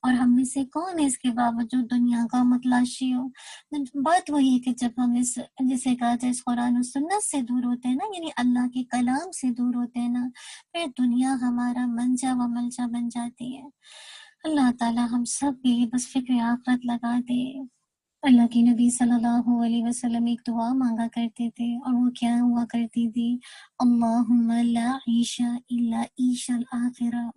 اور ہم میں سے کون ہے اس کے باوجود دنیا کا متلاشی ہو۔ بات وہی ہے کہ جب ہم جسے کہا جائے اس قرآن و سنت سے دور ہوتے ہیں نا، یعنی اللہ کے کلام سے دور ہوتے ہیں نا، پھر دنیا ہمارا منجا و ملجا بن جاتی ہے۔ اللہ تعالی ہم سب کے لیے بس فکر آخرت لگا دے۔ اللہ کے نبی صلی اللہ علیہ وسلم ایک دعا مانگا کرتے تھے، اور وہ کیا ہوا کرتی تھی؟ اللہم لا عیش الا عیش الآخرہ،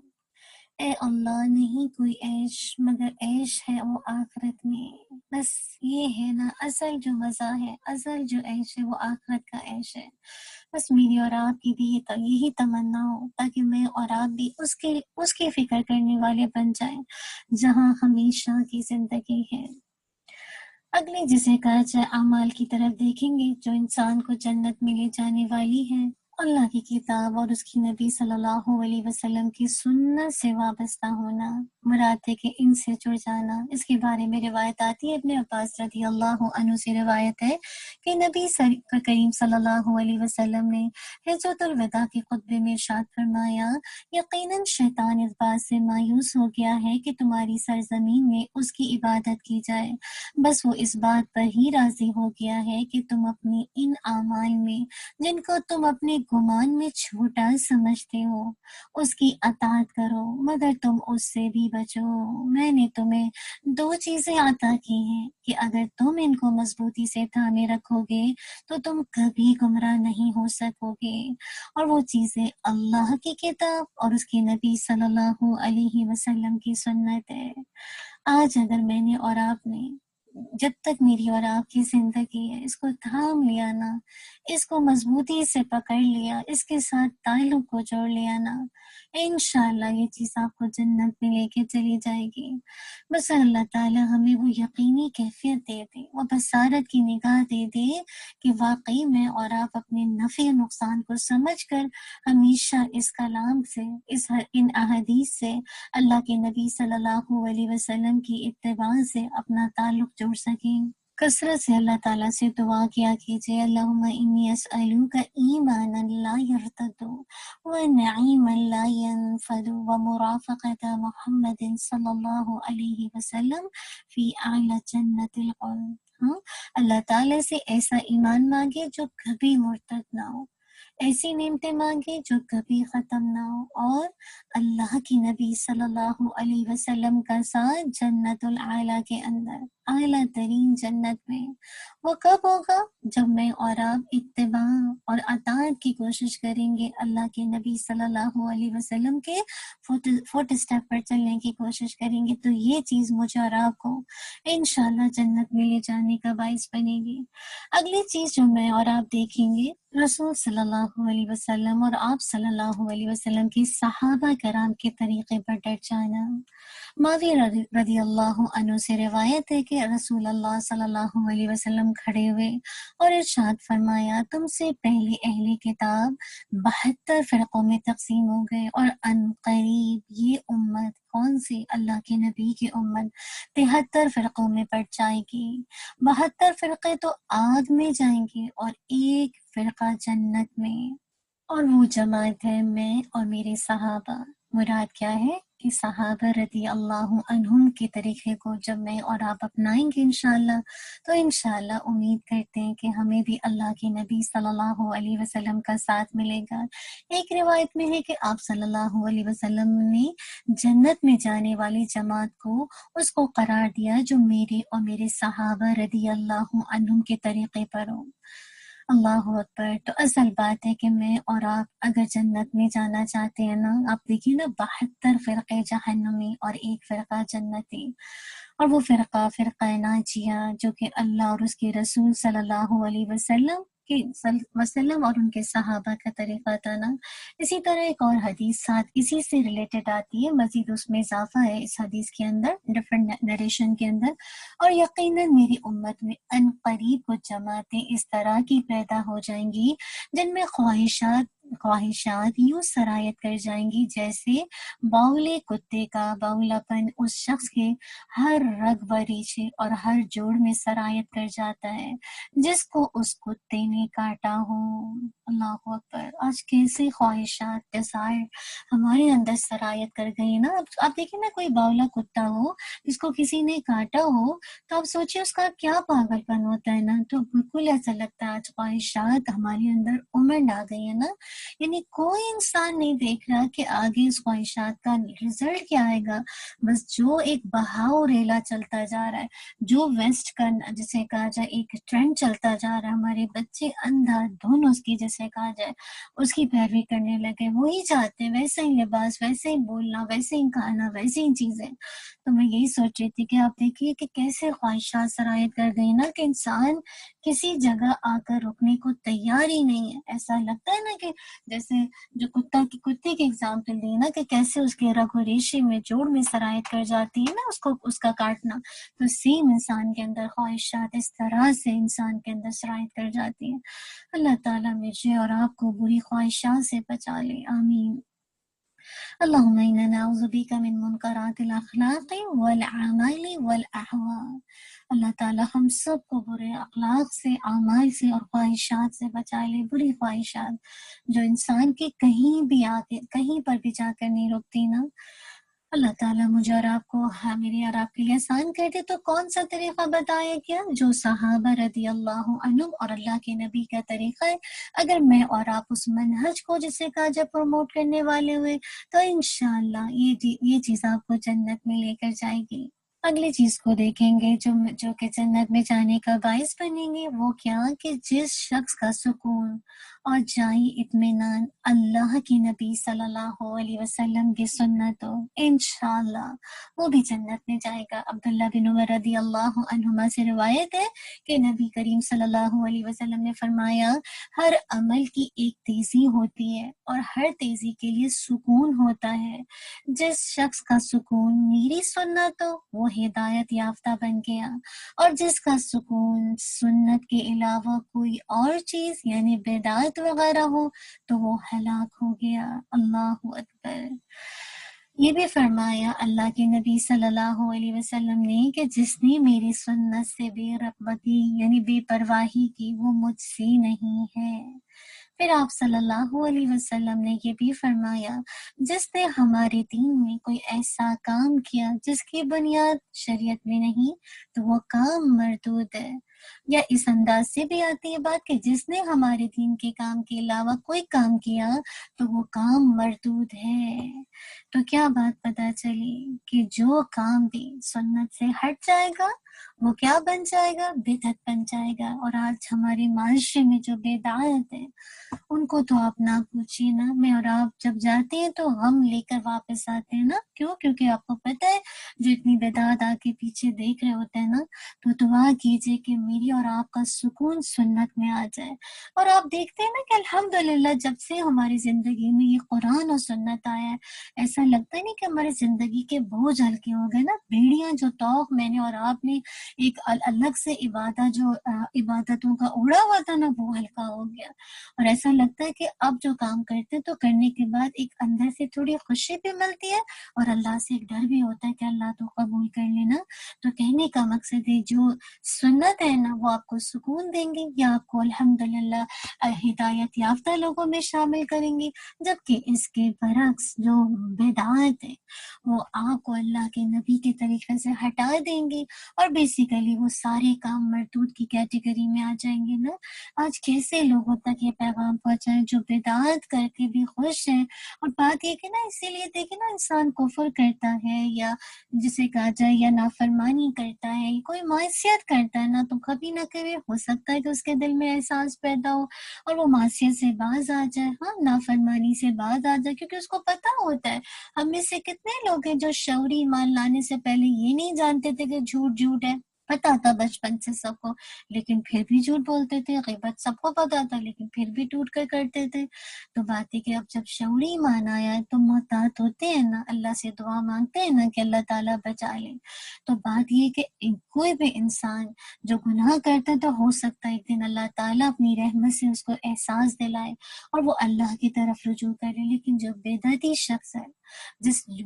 اے اللہ نہیں کوئی عیش مگر عیش ہے وہ آخرت میں۔ بس یہ ہے نا اصل جو مزہ ہے، اصل جو عیش ہے وہ آخرت کا عیش ہے۔ بس میری اور آپ کی بھی یہی تمنا ہو، تاکہ میں اور آپ بھی اس کی فکر کرنے والے بن جائیں جہاں ہمیشہ کی زندگی ہے۔ اگلے جسے کہا جائے اعمال کی طرف دیکھیں گے جو انسان کو جنت میں لے جانے والی ہے۔ اللہ کی کتاب اور اس کی نبی صلی اللہ علیہ وسلم کی سنت سے وابستہ ہونا، مراد ہے کہ ان سے جڑ جانا۔ اس کے بارے میں روایت آتی ہے، ابن عباس رضی اللہ عنہ سے روایت ہے کہ نبی کریم صلی اللہ علیہ وسلم نے حجۃ الوداع کے خطبے میں ارشاد فرمایا، یقیناً شیطان اس بات سے مایوس ہو گیا ہے کہ تمہاری سرزمین میں اس کی عبادت کی جائے، بس وہ اس بات پر ہی راضی ہو گیا ہے کہ تم اپنی ان اعمال میں جن کو تم اپنے گمان میں چھوٹا سمجھتے ہو اس کی اطاعت کرو، مگر تم اس سے بھی بچو۔ میں نے تمہیں دو چیزیں عطا کی ہیں کہ اگر تم ان کو مضبوطی سے تھامے رکھو گے تو تم کبھی گمراہ نہیں ہو سکو گے، اور وہ چیزیں اللہ کی کتاب اور اس کے نبی صلی اللہ علیہ وسلم کی سنت ہے۔ آج اگر میں نے اور آپ نے جب تک میری اور آپ کی زندگی ہے اس کو تھام لیا نا، اس کو مضبوطی سے پکڑ لیا، اس کے ساتھ تعلق کو جوڑ لیا نا، انشاءاللہ یہ چیز آپ کو جنت میں لے کے چلی جائے گی۔ بس اللہ تعالیٰ ہمیں وہ یقینی کیفیت دے دے، وہ بصارت کی نگاہ دے دے کہ واقعی میں اور آپ اپنے نفع و نقصان کو سمجھ کر ہمیشہ اس کلام سے، ان احادیث سے، اللہ کے نبی صلی اللہ علیہ وسلم کی اتباع سے اپنا تعلق جوڑ سکیں۔ کثرت سے اللہ تعالیٰ سے دعا کیا کیجیے، اللہم انی اسألوک ایمانا لا یرتد ونعیما لا ینفد ومرافقت محمد صلی اللہ علیہ وسلم فی اعلی جنت الخلد۔ اللہ تعالیٰ سے ایسا ایمان مانگے جو کبھی مرتد نہ ہو، ایسی نعمتیں مانگے جو کبھی ختم نہ ہو، اور اللہ کی نبی صلی اللہ علیہ وسلم کا ساتھ جنت العالی کے اندر، اعلیٰ ترین جنت میں۔ وہ کب ہوگا؟ جب میں اور آپ اتباع اور اطاعت کی کوشش کریں گے، اللہ کے نبی صلی اللہ علیہ وسلم کے فٹ اسٹیپ پر چلنے کی کوشش کریں گے، تو یہ چیز مجھے اور آپ کو انشاءاللہ جنت میں لے جانے کا باعث بنے گی۔ اگلی چیز جو میں اور آپ دیکھیں گے، رسول صلی اللہ علیہ وسلم اور آپ صلی اللہ علیہ وسلم کی صحابہ کرام کے طریقے پر ڈٹ جانا۔ معاویہ رضی اللہ عنہ سے روایت ہے کہ رسول اللہ صلی اللہ علیہ وسلم کھڑے ہوئے اور ارشاد فرمایا، تم سے پہلے اہل کتاب 72 فرقوں میں تقسیم ہو گئے، اور ان قریب یہ امت، کون سی؟ اللہ کے نبی کی امت 73 فرقوں میں بٹ جائے گی۔ 72 فرقے تو آگ میں جائیں گے اور ایک فرقہ جنت میں، اور وہ جماعت ہے میں اور میرے صحابہ۔ مراد کیا ہے کہ صحابہ رضی اللہ عنہم کے طریقے کو جب میں اور آپ اپنائیں گے انشاءاللہ، تو انشاءاللہ امید کرتے ہیں کہ ہمیں بھی اللہ کے نبی صلی اللہ علیہ وسلم کا ساتھ ملے گا۔ ایک روایت میں ہے کہ آپ صلی اللہ علیہ وسلم نے جنت میں جانے والی جماعت کو اس کو قرار دیا جو میرے اور میرے صحابہ رضی اللہ عنہم کے طریقے پر ہو۔ اللہ اکبر۔ تو اصل بات ہے کہ میں اور آپ اگر جنت میں جانا چاہتے ہیں نا، آپ دیکھیے نا 72 فرقے جہنمی اور ایک فرقہ جنتی، اور وہ فرقہ ناجیہ جو کہ اللہ اور اس کے رسول صلی اللہ علیہ وسلم اور ان کے صحابہ کا طریقہ تھا نا۔ اسی طرح ایک اور حدیث ساتھ اسی سے ریلیٹڈ آتی ہے، مزید اس میں اضافہ ہے اس حدیث کے اندر، ڈفرنٹ نریشن کے اندر، اور یقیناً میری امت میں ان قریب کچھ جماعتیں اس طرح کی پیدا ہو جائیں گی جن میں خواہشات یوں سرایت کر جائیں گی جیسے باولے کتے کا باولاپن اس شخص کے ہر رگ و ریشے اور ہر جوڑ میں سرایت کر جاتا ہے جس کو اس کتے نے کاٹا ہو۔ اللہ اکبر۔ آج کیسے خواہشات ڈیزائر ہمارے اندر سرایت کر گئی نا۔ آپ دیکھیں نا، کوئی باولا کتا ہو جس کو کسی نے کاٹا ہو تو آپ سوچیں اس کا کیا پاگل پن ہوتا ہے نا۔ تو بالکل ایسا لگتا ہے آج خواہشات ہمارے اندر امنڈ آ گئی ہے نا یعنی کوئی انسان نہیں دیکھ رہا کہ آگے اس خواہشات کا رزلٹ کیا آئے گا، بس جو ایک بہاؤ ریلا چلتا جا رہا ہے، جو ویسٹ کا جسے کہا جائے ایک ٹرینڈ چلتا جا رہا ہے، ہمارے بچے اندھا دھن اس کی جسے کہا جائے اس کی پیروی کرنے لگے، وہی چاہتے ہیں ویسا ہی لباس، ویسے ہی بولنا، ویسے ہی کھانا، ویسے ہی چیزیں۔ تو میں یہی سوچ رہی تھی کہ آپ دیکھیے کہ کیسے خواہشات سرایت کر گئی نا کہ انسان کسی جگہ آ کر رکنے کو تیار ہی نہیں ہے۔ ایسا لگتا ہے نا کہ جیسے جو کتے کی ایگزامپل دی نا کہ کیسے اس کے رگ و ریشے میں جوڑ میں سرایت کر جاتی ہے نا اس کا کاٹنا، تو سیم انسان کے اندر خواہشات اس طرح سے انسان کے اندر سرایت کر جاتی ہیں۔ اللہ تعالیٰ مجھے اور آپ کو بری خواہشات سے بچا لے، آمین۔ اللہم انا نعوذ بک من منکرات الاخلاق والعمال والاحوال۔ اللہ تعالیٰ ہم سب کو برے اخلاق سے، اعمال سے اور خواہشات سے بچا لے، بری خواہشات جو انسان کے کہیں بھی آگے کہیں پر بھی جا کر نہیں رکتی نا۔ اللہ تعالیٰ مجھے اور آپ کو میرے اور آپ کے لیے آسان کر دے۔ تو کون سا طریقہ بتایا کیا؟ جو صحابہ رضی اللہ عنہم اور اللہ کے نبی کا طریقہ ہے۔ اگر میں اور آپ اس منہج کو جسے کہا جب پروموٹ کرنے والے ہوئے تو انشاءاللہ یہ چیز آپ کو جنت میں لے کر جائے گی۔ اگلی چیز کو دیکھیں گے جو کہ جنت میں جانے کا باعث بنیں گے، وہ کیا کہ جس شخص کا سکون اور جائی اطمینان اللہ کی نبی صلی اللہ علیہ وسلم کی سنت ہو، انشاءاللہ وہ بھی جنت میں جائے گا۔ عبداللہ بن عمر رضی اللہ عنہما سے روایت ہے کہ نبی کریم صلی اللہ علیہ وسلم نے فرمایا، ہر عمل کی ایک تیزی ہوتی ہے اور ہر تیزی کے لیے سکون ہوتا ہے۔ جس شخص کا سکون میری سنت ہو وہ ہدایت یافتہ بن گیا، اور جس کا سکون سنت کے علاوہ کوئی اور چیز یعنی بدعت وغیرہ ہو تو وہ ہلاک ہو گیا۔ اللہ اکبر۔ یہ بھی فرمایا اللہ کے نبی صلی اللہ علیہ وسلم نے کہ جس نے میری سنت سے بے رغبتی یعنی بے پرواہی کی وہ مجھ سے نہیں ہے۔ پھر آپ صلی اللہ علیہ وسلم نے یہ بھی فرمایا، جس نے ہمارے دین میں کوئی ایسا کام کیا جس کی بنیاد شریعت میں نہیں تو وہ کام مردود ہے۔ یا اس انداز سے بھی آتی ہے بات کہ جس نے ہمارے دین کے کام کے علاوہ کوئی کام کیا تو وہ کام مردود ہے۔ تو کیا بات پتہ چلی کہ جو کام بھی سنت سے ہٹ جائے گا وہ کیا بن جائے گا؟ بدعت بن جائے گا۔ اور آج ہمارے معاشرے میں جو بدعت ہے ان کو تو آپ نہ پوچھیے نا، میں اور آپ جب جاتے ہیں تو غم لے کر واپس آتے ہیں نا۔ کیوں؟ کیونکہ آپ کو پتہ ہے جو اتنی بدعت آگے پیچھے دیکھ رہے ہوتے ہیں نا، تو دعا کیجئے کہ میری اور آپ کا سکون سنت میں آ جائے۔ اور آپ دیکھتے ہیں نا کہ الحمدللہ جب سے ہماری زندگی میں یہ قرآن اور سنت آیا ہے، ایسا لگتا ہے نہیں کہ ہماری زندگی کے بوجھ ہلکے ہو گئے نا۔ بیڑیاں جو توق میں نے اور آپ نے ایک الگ سے عبادتوں کا اڑا ہوا تھا نا، وہ ہلکا ہو گیا، اور ایسا لگتا ہے کہ اب جو کام کرتے تو کرنے کے بعد ایک اندر سے تھوڑی خوشی بھی ملتی ہے اور اللہ سے ایک ڈر بھی ہوتا ہے کہ اللہ تو قبول کر لینا۔ تو کہنے کا مقصد ہے جو سنت ہے نا وہ آپ کو سکون دیں گے یا آپ کو الحمدللہ ہدایت یافتہ لوگوں میں شامل کریں گے، جبکہ اس کے برعکس جو بدعات ہے وہ آپ کو اللہ کے نبی کے طریقے سے ہٹا دیں گے، اور بیسیکلی وہ سارے کام مردود کی کیٹیگری میں آ جائیں گے نا۔ آج کیسے لوگوں تک یہ پیغام پہنچائیں جو بدعات کر کے بھی خوش ہیں؟ اور بات یہ کہ نا اسی لیے دیکھیں نا انسان کفر کرتا ہے یا جسے کہا جائے یا نافرمانی کرتا ہے، کوئی معصیت کرتا ہے نا، تو کبھی نہ کبھی ہو سکتا ہے کہ اس کے دل میں احساس پیدا ہو اور وہ معصیت سے باز آ جائے، ہاں نافرمانی سے باز آ جائے، کیونکہ اس کو پتہ ہوتا ہے۔ ہم میں سے کتنے لوگ ہیں جو شعوری ایمان لانے سے پہلے یہ نہیں جانتے تھے کہ جھوٹ ہے، پتا تھا بچپن سے سب کو، لیکن پھر بھی جھوٹ بولتے تھے، غیبت سب کو پتا تھا لیکن پھر بھی ٹوٹ کر کرتے تھے۔ تو بات ہے کہ اب جب شعوری ایمان آیا ہے تو محتاط ہوتے ہیں نا، اللہ سے دعا مانگتے ہیں نا کہ اللہ تعالیٰ بچا لے۔ تو بات یہ کہ کوئی بھی انسان جو گناہ کرتا ہے تو ہو سکتا ہے ایک دن اللہ تعالیٰ اپنی رحمت سے اس کو احساس دلائے اور وہ اللہ کی طرف رجوع کرے، لیکن جو بدعتی شخص ہے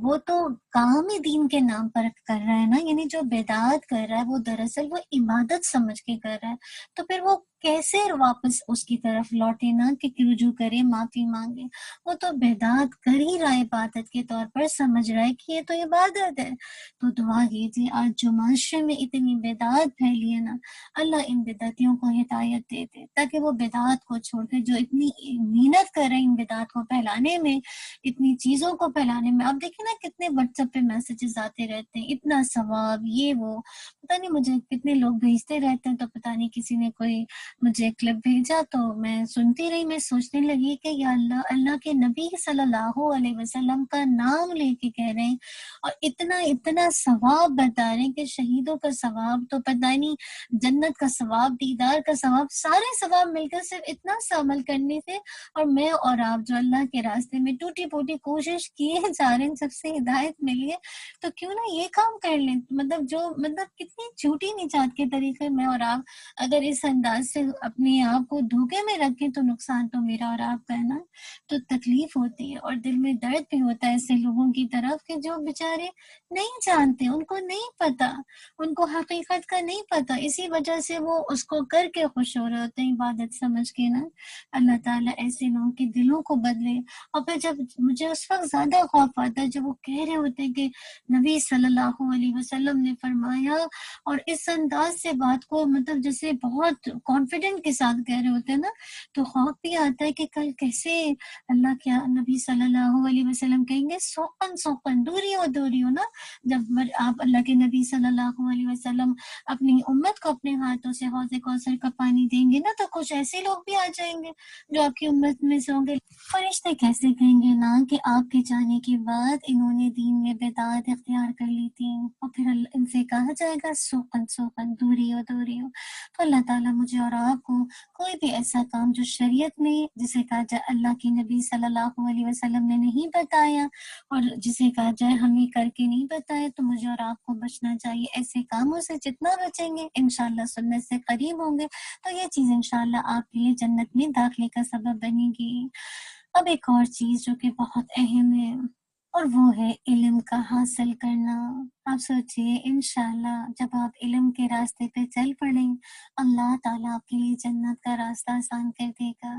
وہ تو کام ہی دین کے نام پر کر رہا ہے نا، یعنی جو بدعت کر رہا ہے وہ دراصل وہ عبادت سمجھ کے کر رہا ہے، تو پھر وہ کیسے واپس اس کی طرف لوٹے نا کہ رجوع کرے، معافی مانگے؟ وہ تو بدعت کر ہی رہا ہے، عبادت کے طور پر سمجھ رہا ہے کہ یہ تو عبادت ہے۔ تو دعا کیجیے، آج جو معاشرے میں اتنی بدعت پھیلی ہے نا، اللہ ان بدعتیوں کو ہدایت دے دے تاکہ وہ بدعت کو چھوڑ کے جو اتنی محنت کر رہے ہیں ان بدعت کو پھیلانے میں، اتنی چیزوں کو پھیلانے میں۔ آپ دیکھیں نا کتنے واٹس ایپ پہ میسیجز آتے رہتے ہیں، اتنا ثواب، یہ وہ، پتہ نہیں مجھے کتنے لوگ بھیجتے رہتے ہیں، تو پتہ نہیں کسی نے کوئی مجھے کلپ بھیجا تو میں سنتی رہی، میں سوچنے لگی کہ یا اللہ، اللہ کے نبی صلی اللہ علیہ وسلم کا نام لے کے کہہ رہے ہیں اور اتنا اتنا ثواب بتا رہے ہیں کہ شہیدوں کا ثواب تو پتہ نہیں، جنت کا ثواب، دیدار کا ثواب، سارے ثواب مل کر صرف اتنا سا عمل کرنے سے، اور میں اور آپ جو اللہ کے راستے میں ٹوٹی پوٹی کوشش کیے جا رہے ہیں، سب سے ہدایت ملی ہے، تو کیوں نہ یہ کام کر لیں؟ مطلب کتنی جھوٹی نجات کے طریقے میں اور آپ اگر اس انداز سے اپنے آپ کو دھوکے میں رکھیں تو نقصان تو میرا اور آپ کا ہے نا۔ تو تکلیف ہوتی ہے اور دل میں درد بھی ہوتا ہے ایسے لوگوں کی طرف کہ جو بیچارے نہیں جانتے، ان کو نہیں پتا، ان کو حقیقت کا نہیں پتا، اسی وجہ سے وہ اس کو کر کے خوش ہو رہے ہوتے ہیں عبادت سمجھ کے نا۔ اللہ تعالیٰ ایسے لوگوں کے دلوں کو بدلے۔ اور پھر جب مجھے اس وقت زیادہ خوف آتا ہے جب وہ کہہ رہے ہوتے ہیں کہ نبی صلی اللہ علیہ وسلم نے فرمایا، اور اس انداز سے بات کو مطلب جیسے بہت کانفیڈنٹ کے ساتھ کہہ رہے ہوتے ہیں نا، تو خوف بھی آتا ہے کہ کل کیسے اللہ کے نبی صلی اللہ علیہ وسلم کہیں گے سوقن سوقن، دوری ہو دوری ہو نا۔ جب آپ اللہ کے نبی صلی اللہ علیہ وسلم اپنی امت کو اپنے ہاتھوں سے حوض کوثر کا پانی دیں گے نا، تو کچھ ایسے لوگ بھی آ جائیں گے جو آپ کی امت میں سے ہوں گے۔ فرشتے کیسے کہیں گے نا کہ آپ کے جانے کے بعد انہوں نے دین میں بدعت اختیار کر لی تھی، اور پھر ان سے کہا جائے گا سوقن سوقن، دوری ہو دوری ہو۔ تو اللہ تعالیٰ مجھے اور آپ کو کوئی بھی ایسا کام جو شریعت میں جسے کہا جائے اللہ کی نبی صلی اللہ علیہ وسلم نے نہیں بتایا، اور جسے کہا جائے ہمیں کر کے نہیں بتایا، تو مجھے اور آپ کو بچنا چاہیے۔ ایسے کاموں سے جتنا بچیں گے انشاءاللہ سنت سے قریب ہوں گے، تو یہ چیز انشاءاللہ آپ کے لیے جنت میں داخلے کا سبب بنے گی۔ اب ایک اور چیز جو کہ بہت اہم ہے، اور وہ ہے علم کا حاصل کرنا۔ آپ سوچئے انشاءاللہ جب آپ علم کے راستے پہ چل پڑیں، اللہ تعالیٰ آپ کے لیے جنت کا راستہ آسان کر دے گا۔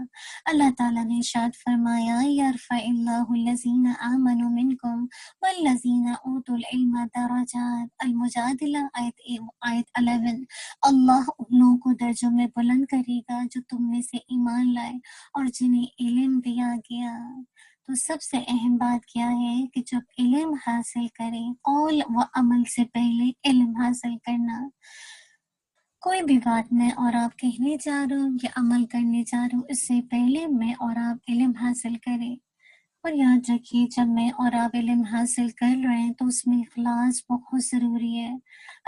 اللہ تعالیٰ نے ارشاد فرمایا، یرفع اللہ الذین آمنوا منکم والذین اوتوا العلم درجات، المجادلہ آیت 11۔ اللہ ان لوگوں کو درجوں میں بلند کرے گا جو تم میں سے ایمان لائے اور جنہیں علم دیا گیا۔ تو سب سے اہم بات کیا ہے کہ جب علم حاصل کریں، قول و عمل سے پہلے علم حاصل کرنا۔ کوئی بھی بات میں اور آپ کہنے جا رہے ہوں یا عمل کرنے جا رہے ہوں، اس سے پہلے میں اور آپ علم حاصل کریں۔ اور یاد رکھیے جب میں اور آپ علم حاصل کر رہے ہیں تو اس میں اخلاص بہت ضروری ہے۔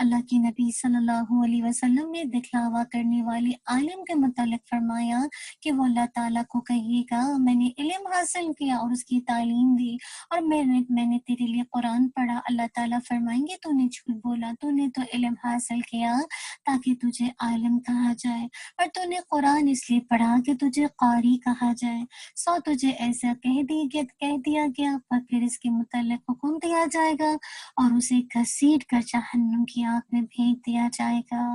اللہ کی نبی صلی اللہ علیہ وسلم نے دکھلاوا کرنے والے عالم کے متعلق فرمایا کہ وہ اللہ تعالیٰ کو کہیے گا میں نے علم حاصل کیا اور اس کی تعلیم دی، اور میں نے تیرے لیے قرآن پڑھا۔ اللہ تعالیٰ فرمائیں گے تو نے جھوٹ بولا، تو نے تو علم حاصل کیا تاکہ تجھے عالم کہا جائے، اور تو نے قرآن اس لیے پڑھا کہ تجھے قاری کہا جائے، سو تجھے ایسا کہہ دیا گیا، پر پھر اس کے متعلق حکم دیا جائے گا اور اسے گھسیٹ کر جہنم کی آگ میں پھینک دیا جائے گا۔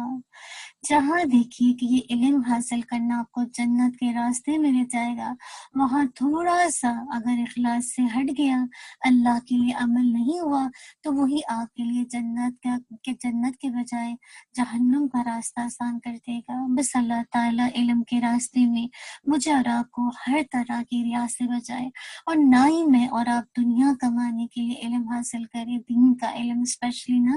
جہاں دیکھیے کہ یہ علم حاصل کرنا آپ کو جنت کے راستے میں لے جائے گا، وہاں تھوڑا سا اگر اخلاص سے ہٹ گیا، اللہ کے لیے عمل نہیں ہوا، تو وہی آپ کے لیے جنت کے بجائے جہنم کا راستہ آسان کر دے گا۔ بس اللہ تعالیٰ علم کے راستے میں مجھے اور آپ کو ہر طرح کی ریا سے بچائے، اور نہ ہی میں اور آپ دنیا کمانے کے لیے علم حاصل کریں، دین کا علم اسپیشلی نا۔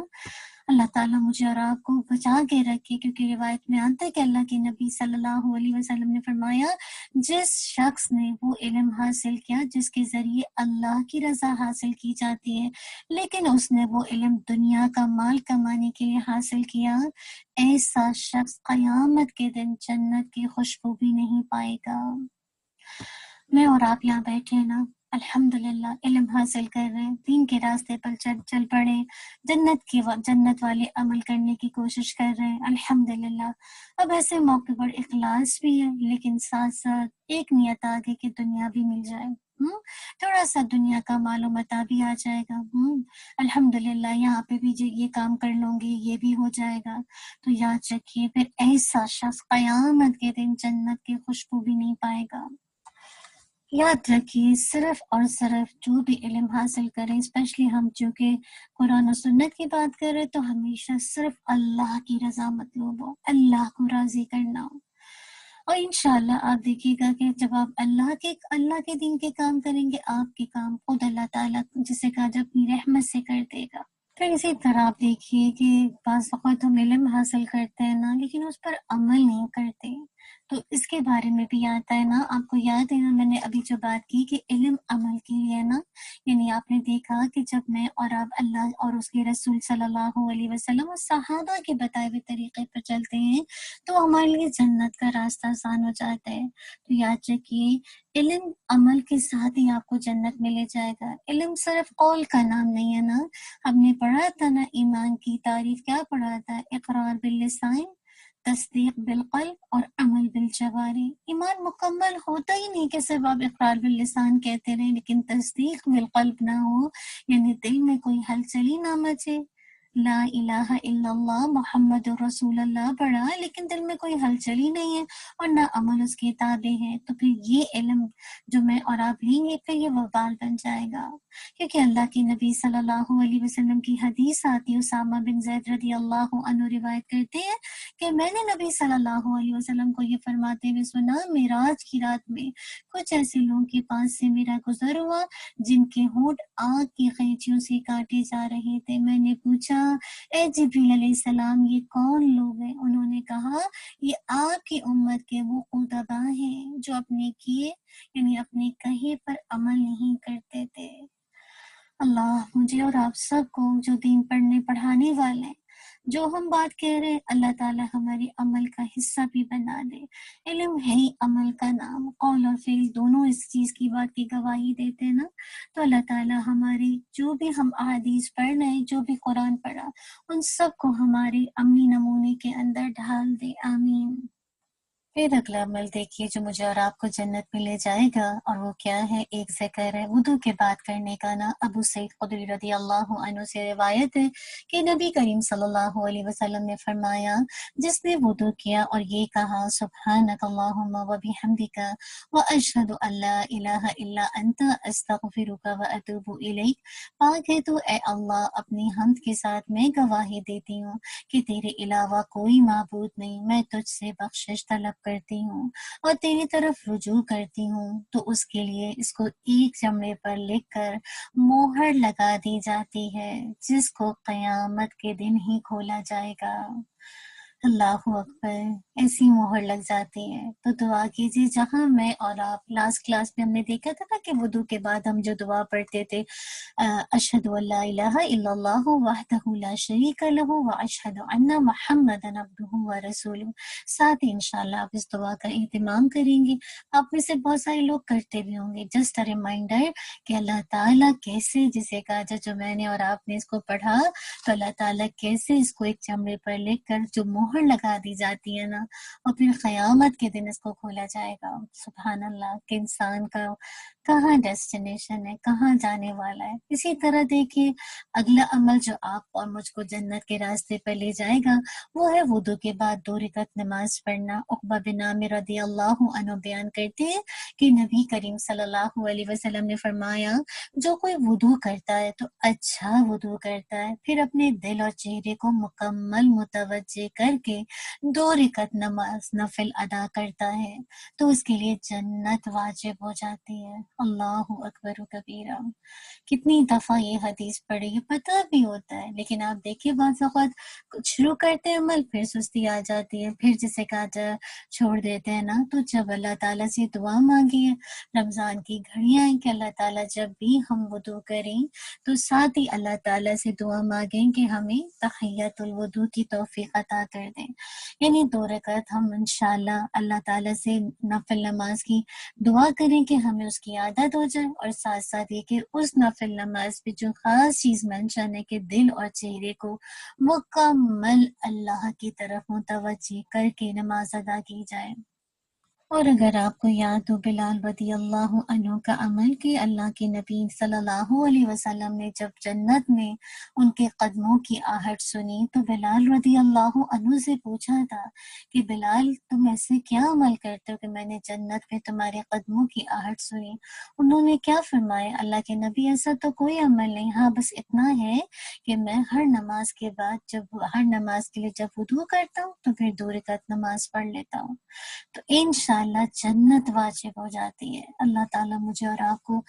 اللہ تعالیٰ مجھے اور آپ کو بچا کے رکھے، کیونکہ روایت میں آتا ہے کہ اللہ کے نبی صلی اللہ علیہ وسلم نے فرمایا جس شخص نے وہ علم حاصل کیا جس کے ذریعے اللہ کی رضا حاصل کی جاتی ہے، لیکن اس نے وہ علم دنیا کا مال کمانے کے لیے حاصل کیا، ایسا شخص قیامت کے دن جنت کی خوشبو بھی نہیں پائے گا۔ میں اور آپ یہاں بیٹھے ہیں نا، الحمدللہ علم حاصل کر رہے ہیں، دین کے راستے پر چل پڑے، جنت والے عمل کرنے کی کوشش کر رہے ہیں، الحمدللہ۔ اب ایسے موقع پر اخلاص بھی ہے، لیکن ساتھ ساتھ ایک نیت آگے کہ دنیا بھی مل جائے۔ تھوڑا سا دنیا کا مال و متاع بھی آ جائے گا، الحمدللہ یہاں پہ بھی یہ کام کر لوں گی، یہ بھی ہو جائے گا، تو یاد رکھیے پھر ایسا شخص قیامت کے دن جنت کی خوشبو بھی نہیں پائے گا۔ یاد رکھیے صرف اور صرف جو بھی علم حاصل کریں، اسپیشلی ہم چونکہ قرآن و سنت کی بات کر رہے، تو ہمیشہ صرف اللہ کی رضا مطلوب ہو، اللہ کو راضی کرنا ہو۔ اور انشاءاللہ آپ دیکھیے گا کہ جب آپ اللہ کے دین کے کام کریں گے، آپ کے کام خود اللہ تعالیٰ جسے کہا جب اپنی رحمت سے کر دے گا۔ پھر اسی طرح آپ دیکھیے کہ بعض اوقات ہم علم حاصل کرتے ہیں نا، لیکن اس پر عمل نہیں کرتے، تو اس کے بارے میں بھی آتا ہے نا۔ آپ کو یاد ہے نا، میں نے ابھی جو بات کی کہ علم عمل کے لیے نا، یعنی آپ نے دیکھا کہ جب میں اور آپ اللہ اور اس کے رسول صلی اللہ علیہ وسلم اور صحابہ کے بتائے ہوئے طریقے پر چلتے ہیں تو ہمارے لیے جنت کا راستہ آسان ہو جاتا ہے۔ تو یاد رکھیے علم عمل کے ساتھ ہی آپ کو جنت میں لے جائے گا۔ علم صرف قول کا نام نہیں ہے نا، ہم نے پڑھا تھا نا ایمان کی تعریف، کیا پڑھا تھا؟ اقرار باللسان، تصدیق بالقلب اور عمل بالجوارح۔ ایمان مکمل ہوتا ہی نہیں کہ صرف آپ اقرار باللسان کہتے رہیں لیکن تصدیق بالقلب نہ ہو، یعنی دل میں کوئی ہلچل ہی نہ مچے۔ لا الہ الا اللہ محمد رسول اللہ پڑھا لیکن دل میں کوئی ہلچل ہی نہیں ہے اور نہ عمل اس کے تابع ہے، تو پھر یہ علم جو میں اور آپ لیں گے پھر یہ وبال بن جائے گا۔ کیونکہ اللہ کے نبی صلی اللہ علیہ وسلم کی حدیث آتی، اسامہ بن زید رضی اللہ عنہ روایت کرتے ہیں کہ میں نے نبی صلی اللہ علیہ وسلم کو یہ فرماتے ہوئے سنا، معراج کی رات میں کچھ ایسے لوگوں کے پاس سے میرا گزر ہوا جن کے ہونٹ آگ کی قینچیوں سے کاٹے جا رہے تھے۔ میں نے پوچھا اے جبریل علیہ السلام یہ کون لوگ ہیں؟ انہوں نے کہا یہ آپ کی امت کے وہ خطباء ہیں جو اپنے کیے یعنی اپنے کہے پر عمل نہیں کرتے تھے۔ اللہ مجھے اور آپ سب کو جو دین پڑھنے پڑھانے والے ہیں، جو ہم بات کہہ رہے ہیں، اللہ تعالیٰ ہمارے عمل کا حصہ بھی بنا دے۔ علم ہے ہی عمل کا نام، قول اور فعل دونوں اس چیز کی بات کی گواہی دیتے ہیں نا، تو اللہ تعالیٰ ہماری جو بھی ہم احادیث پڑھ رہے ہیں، جو بھی قرآن پڑھا، ان سب کو ہمارے عملی نمونے کے اندر ڈھال دے، آمین۔ پھر اگلا عمل دیکھیے جو مجھے اور آپ کو جنت میں لے جائے گا، اور وہ کیا ہے؟ ایک ذکر ہے وضو کے بعد کرنے کا نا۔ ابو سعید خدری رضی اللہ عنہ سے روایت ہے کہ نبی کریم صلی اللہ علیہ وسلم نے فرمایا جس نے وضو کیا اور یہ کہا سبحانک اللہم و بحمدک و اشہد ان لا الہ الا انت استغفرک و اتوب الیک، پاک ہے تو اے اللہ اپنی حمد کے ساتھ میں گواہی دیتی ہوں کہ تیرے علاوہ کوئی معبود نہیں، میں تجھ سے بخشش طلب کرتی ہوں اور تیری طرف رجوع کرتی ہوں، تو اس کے لیے اس کو ایک چمڑے پر لکھ کر مہر لگا دی جاتی ہے جس کو قیامت کے دن ہی کھولا جائے گا۔ اللہ اکبر، ایسی مہر لگ جاتی ہے۔ تو دعا کیجیے جہاں میں اور آپ لاسٹ کلاس میں ہم نے دیکھا تھا نا کہ وضو کے بعد ہم جو دعا پڑھتے تھے اشہد ان لا الہ الا اللہ وحدہ لا شریک لہ واشہد ان محمدا عبدہ ورسولہ، ساتھ ہی انشاءاللہ آپ اس دعا کا اہتمام کریں گے۔ آپ میں سے بہت سارے لوگ کرتے بھی ہوں گے، جسٹ اے ریمائنڈر کہ اللہ تعالیٰ کیسے، جسے کہا جو میں نے اور آپ نے اس کو پڑھا، تو اللہ تعالیٰ کیسے اس کو ایک چمڑے پر لکھ کر جو مہر لگا دی جاتی ہے نا، اور پھر قیامت کے دن اس کو کھولا جائے گا۔ سبحان اللہ کہ انسان کا کہاں ڈیسٹینیشن ہے، کہاں جانے والا ہے۔ اسی طرح دیکھیے اگلا عمل جو آپ اور مجھ کو جنت کے راستے پر لے جائے گا وہ ہے وضو کے بعد 2 رکعت نماز پڑھنا۔ عقبہ بن عامر رضی اللہ عنہ بیان کرتے ہیں کہ نبی کریم صلی اللہ علیہ وسلم نے فرمایا جو کوئی وضو کرتا ہے تو اچھا وضو کرتا ہے، پھر اپنے دل اور چہرے کو مکمل متوجہ کر کے 2 رکعت نماز نفل ادا کرتا ہے تو اس کے لیے جنت واجب ہو جاتی ہے۔ اللہ اکبر و کبیرہ۔ کتنی دفعہ یہ حدیث پڑھی، یہ پتہ بھی ہوتا ہے، لیکن آپ دیکھیے بعض اوقات شروع کرتے ہیں عمل پھر سستی آ جاتی ہے، پھر جسے کہا جائے چھوڑ دیتے ہیں نا۔ تو جب اللہ تعالیٰ سے دعا مانگی ہے، رمضان کی گھڑیاں ہیں کہ اللہ تعالیٰ جب بھی ہم وضو کریں تو ساتھ ہی اللہ تعالیٰ سے دعا مانگیں کہ ہمیں تحیۃ الوضو کی توفیق عطا کر دیں، یعنی 2 رکعت ہم انشاءاللہ اللہ تعالیٰ سے نفل نماز کی دعا کریں کہ ہمیں اس کی عادت ہو جائے، اور ساتھ ساتھ یہ کہ اس نفل نماز پہ جو خاص چیز مینشن ہے کہ دل اور چہرے کو مکمل اللہ کی طرف متوجہ کر کے نماز ادا کی جائے۔ اور اگر آپ کو یاد ہو بلال رضی اللہ عنہ کا عمل کہ اللہ کے نبی صلی اللہ علیہ وسلم نے جب جنت میں ان کے قدموں کی آہٹ سنی تو بلال رضی اللہ عنہ سے پوچھا تھا کہ بلال تم ایسے کیا عمل کرتے ہو کہ میں نے جنت میں تمہارے قدموں کی آہٹ سنی؟ انہوں نے کیا فرمایا، اللہ کے نبی ایسا تو کوئی عمل نہیں، ہاں بس اتنا ہے کہ میں ہر نماز کے بعد ہر نماز کے لیے جب وضو کرتا ہوں تو پھر 2 رکعت نماز پڑھ لیتا ہوں، تو انشاءاللہ جنت واجب ہو جاتی ہے۔ اللہ تعالیٰ مجھے اور آپ کو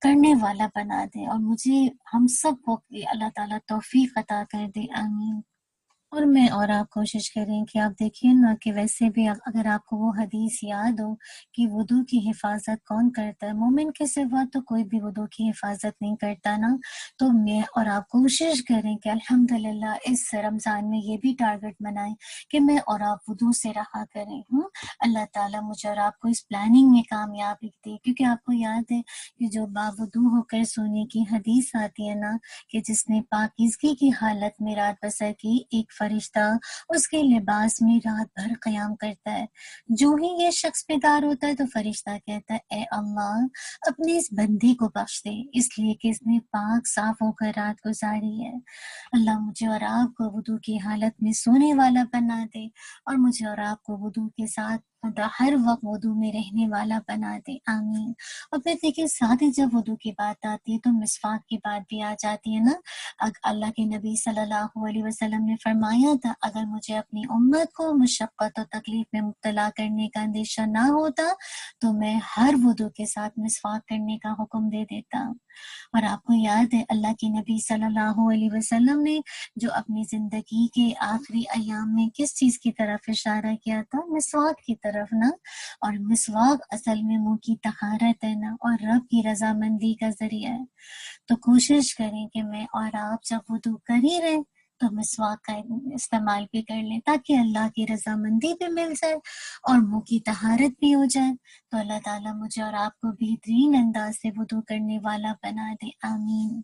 کرنے والا بنا دے، اور مجھے ہم سب کو اللہ تعالیٰ توفیق عطا کر دے، آمین۔ اور میں اور آپ کوشش کریں کہ آپ دیکھیے نا کہ ویسے بھی اگر آپ کو وہ حدیث یاد ہو کہ وضو کی حفاظت کون کرتا ہے، مومن کے سوا تو کوئی بھی وضو کی حفاظت نہیں کرتا نا، تو میں اور آپ کوشش کریں کہ الحمدللہ اس رمضان میں یہ بھی ٹارگٹ بنائیں کہ میں اور آپ وضو سے رہا کریں۔ اللہ تعالیٰ مجھے اور آپ کو اس پلاننگ میں کامیابی دے، کیونکہ آپ کو یاد ہے کہ جو باوضو ہو کر سونے کی حدیث آتی ہے نا کہ جس نے پاکیزگی کی حالت میں رات بسر کی، ایک فرشتہ اس کے لباس میں رات بھر قیام کرتا ہے۔ جو ہی یہ شخص بیدار ہوتا ہے تو فرشتہ کہتا ہے اے اللہ اپنے اس بندے کو بخش دے، اس لیے کہ اس نے پاک صاف ہو کر رات گزاری ہے۔ اللہ مجھے اور آپ کو وضو کی حالت میں سونے والا بنا دے، اور مجھے اور آپ کو وضو کے ساتھ ہر وقت وضو میں رہنے والا بنا دے، آمین۔ اور پھر دیکھیے ساتھ ہی جب وضو کی بات آتی ہے تو مسواک کی بات بھی آ جاتی ہے نا۔ اللہ کے نبی صلی اللہ علیہ وسلم نے فرمایا تھا اگر مجھے اپنی امت کو مشقت و تکلیف میں مبتلا کرنے کا اندیشہ نہ ہوتا تو میں ہر وضو کے ساتھ مسواک کرنے کا حکم دے دیتا۔ اور آپ کو یاد ہے اللہ کے نبی صلی اللہ علیہ وسلم نے جو اپنی زندگی کے آخری ایام میں کس چیز کی طرف اشارہ کیا تھا؟ مسواک کی طرف نا۔ اور مسواک اصل میں منہ کی طہارت ہے نا، اور رب کی رضامندی کا ذریعہ ہے۔ تو کوشش کریں کہ میں اور آپ جب وضو کر ہی رہے تو مسواک کا استعمال بھی کر لیں تاکہ اللہ کی رضامندی بھی مل جائے اور منہ کی طہارت بھی ہو جائے۔ تو اللہ تعالیٰ مجھے اور آپ کو بہترین انداز سے وضو کرنے والا بنا دے، آمین۔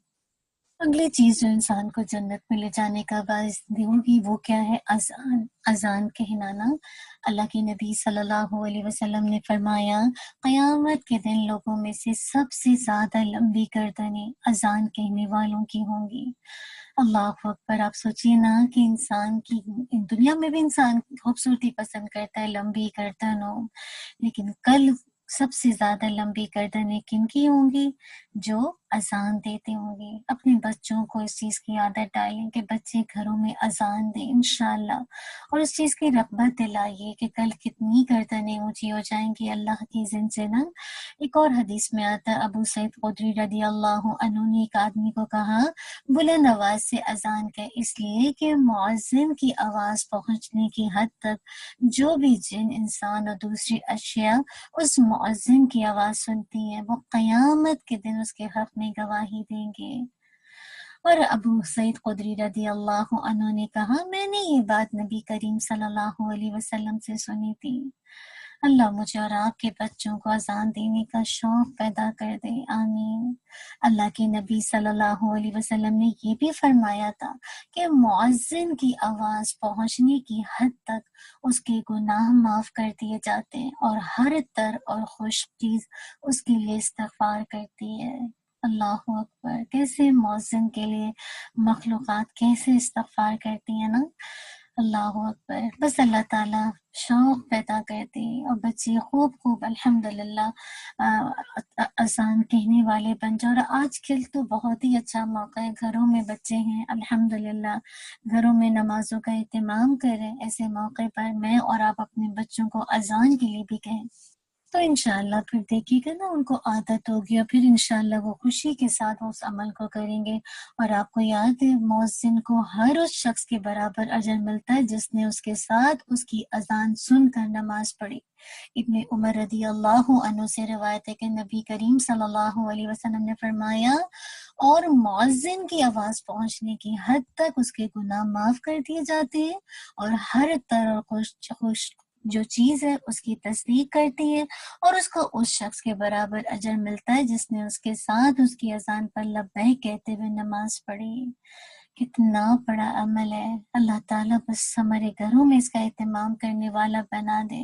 اگلی چیز جو انسان کو جنت میں لے جانے کا باعث ہوگی وہ کیا ہے؟ اذان، اذان کہنا نا۔ اللہ کے نبی صلی اللہ علیہ وسلم نے فرمایا قیامت کے دن لوگوں میں سے سب سے زیادہ لمبی گردنیں اذان کہنے والوں کی ہوں گی۔ اللہ اکبر، آپ سوچیے نا کہ انسان کی دنیا میں بھی انسان خوبصورتی پسند کرتا ہے، لمبی گردن ہو، لیکن کل سب سے زیادہ لمبی گردنیں کن کی ہوں گی؟ جو اذان دیتے ہوں گے۔ اپنے بچوں کو اس چیز کی عادت ڈالیں کہ بچے گھروں میں اذان دیں انشاءاللہ، اور اس چیز کی رغبت دلائیے کہ کل کتنی گردنیں اونچی ہو جائیں گی اللہ کی اذن سے نا۔ ایک اور حدیث میں آتا ہے ابو سعید خدری رضی اللہ عنہ نے ایک آدمی کو کہا بلند آواز سے اذان کہ اس لیے کہ مؤذن کی آواز پہنچنے کی حد تک جو بھی جن، انسان اور دوسری اشیاء اس مؤذن کی آواز سنتی ہیں وہ قیامت کے دن اس کے حق میں گواہی دیں گے۔ اور ابو سعید خدری رضی اللہ عنہ نے کہا میں نے یہ بات نبی کریم صلی اللہ علیہ وسلم سے سنی تھی۔ اللہ مجھے اور آپ کے بچوں کو اذان دینے کا شوق پیدا کر دے، آمین۔ اللہ کے نبی صلی اللہ علیہ وسلم نے یہ بھی فرمایا تھا کہ مؤذن کی آواز پہنچنے کی حد تک اس کے گناہ معاف کر دیے جاتے ہیں، اور ہر تر اور خوش چیز اس کے لیے استغفار کرتی ہے۔ اللہ اکبر، کیسے مؤذن کے لیے مخلوقات کیسے استغفار کرتی ہیں نا۔ اللہ اکبر، بس اللہ تعالیٰ شوق پیدا کرتے اور بچے خوب الحمدللہ اذان کہنے والے بن جائے۔ اور آج کل تو بہت ہی اچھا موقع ہے، گھروں میں بچے ہیں الحمدللہ، گھروں میں نمازوں کا اہتمام کریں۔ ایسے موقع پر میں اور آپ اپنے بچوں کو اذان کے لیے بھی کہیں تو انشاءاللہ پھر دیکھیے گا نا ان کو عادت ہوگی، اور پھر انشاءاللہ وہ خوشی کے ساتھ اس عمل کو کریں گے۔ اور آپ کو یاد ہے مؤذن کو ہر اس شخص کے برابر اجر ملتا ہے جس نے اس کے ساتھ اس کی اذان سن کر نماز پڑھی۔ ابن عمر رضی اللہ عنہ سے روایت ہے کہ نبی کریم صلی اللہ علیہ وسلم نے فرمایا اور مؤذن کی آواز پہنچنے کی حد تک اس کے گناہ معاف کر دیے جاتے ہیں، اور ہر طرح خوش جو چیز ہے اس کی تصدیق کرتی ہے، اور اس کو اس شخص کے برابر اجر ملتا ہے جس نے اس کے ساتھ اس کی اذان پر لبیک کہتے ہوئے نماز پڑھی۔ کتنا بڑا عمل ہے، اللہ تعالیٰ بس ہمارے گھروں میں اس کا اہتمام کرنے والا بنا دے۔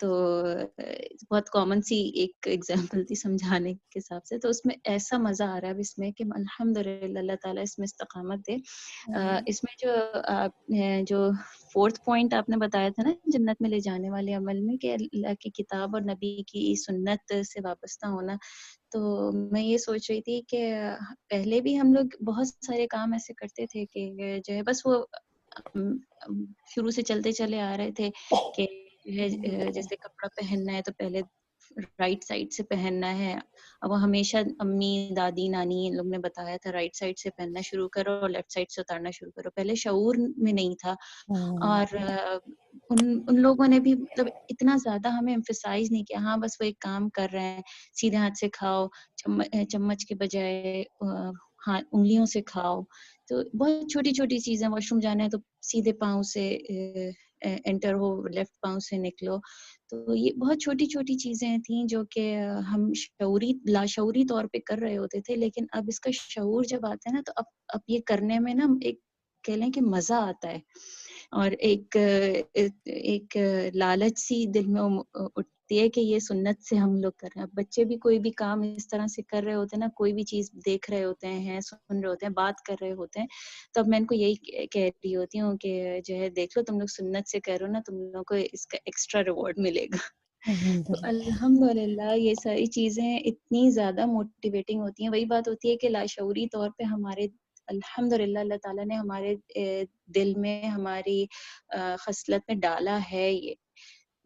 تو بہت کامن سی ایک ایگزامپل تھی سمجھانے کے حساب سے. تو اس میں ایسا مزہ آ رہا ہے اب اس میں کہ الحمد للہ اللہ تعالیٰ اس میں استقامت دے. اس میں جو آپ نے جو 4th پوائنٹ آپ نے بتایا تھا نا جنت میں لے جانے والے عمل میں کہ اللہ کی کتاب اور نبی کی سنت سے وابستہ ہونا, تو میں یہ سوچ رہی تھی کہ پہلے بھی ہم لوگ بہت سارے کام ایسے کرتے تھے کہ جو ہے بس وہ شروع سے چلتے چلے آ رہے تھے کہ جو ہے جیسے کپڑا پہننا ہے تو پہلے رائٹ سائڈ سے پہننا ہے. اب وہ ہمیشہ امی دادی نانی ان لوگ نے بتایا تھا رائٹ سائڈ سے پہننا شروع کرو اور لیفٹ سائڈ سے اتارنا شروع کرو. پہلے شعور میں نہیں تھا, اور ان لوگوں نے بھی مطلب اتنا زیادہ ہمیں ایمفیسائز نہیں کیا. ہاں بس وہ ایک کام کر رہے ہیں, سیدھے ہاتھ سے کھاؤ, چمچ کے بجائے ہاں انگلیوں سے کھاؤ. تو بہت چھوٹی چھوٹی چیزیں, واش روم جانا ہے تو سیدھے پاؤں سے انٹر ہو, لیفٹ پاؤں سے نکلو. تو یہ بہت چھوٹی چھوٹی چیزیں تھیں جو کہ ہم شعوری لاشعوری طور پہ کر رہے ہوتے تھے, لیکن اب اس کا شعور جب آتا ہے نا تو اب یہ کرنے میں نا ایک کہہ لیں کہ مزہ آتا ہے, اور ایک لالچ سی دل میں اٹھتی ہے کہ یہ سنت سے ہم لوگ کر رہے ہیں. اب بچے بھی کوئی بھی کام اس طرح سے کر رہے ہوتے ہیں نا, کوئی بھی چیز دیکھ رہے ہوتے ہیں, سن رہے ہوتے ہیں, بات کر رہے ہوتے ہیں, تو اب میں ان کو یہی کہہ رہی ہوتی ہوں کہ جو ہے دیکھ لو تم لوگ سنت سے کر رہے ہو نا, تم لوگوں کو اس کا ایکسٹرا ریوارڈ ملے گا. الحمد تو للہ. الحمدللہ یہ ساری چیزیں اتنی زیادہ موٹیویٹنگ ہوتی ہیں. وہی بات ہوتی ہے کہ لاشعوری طور پہ ہمارے الحمدللہ اللہ تعالیٰ نے ہمارے دل میں ہماری خصلت میں ڈالا ہے یہ,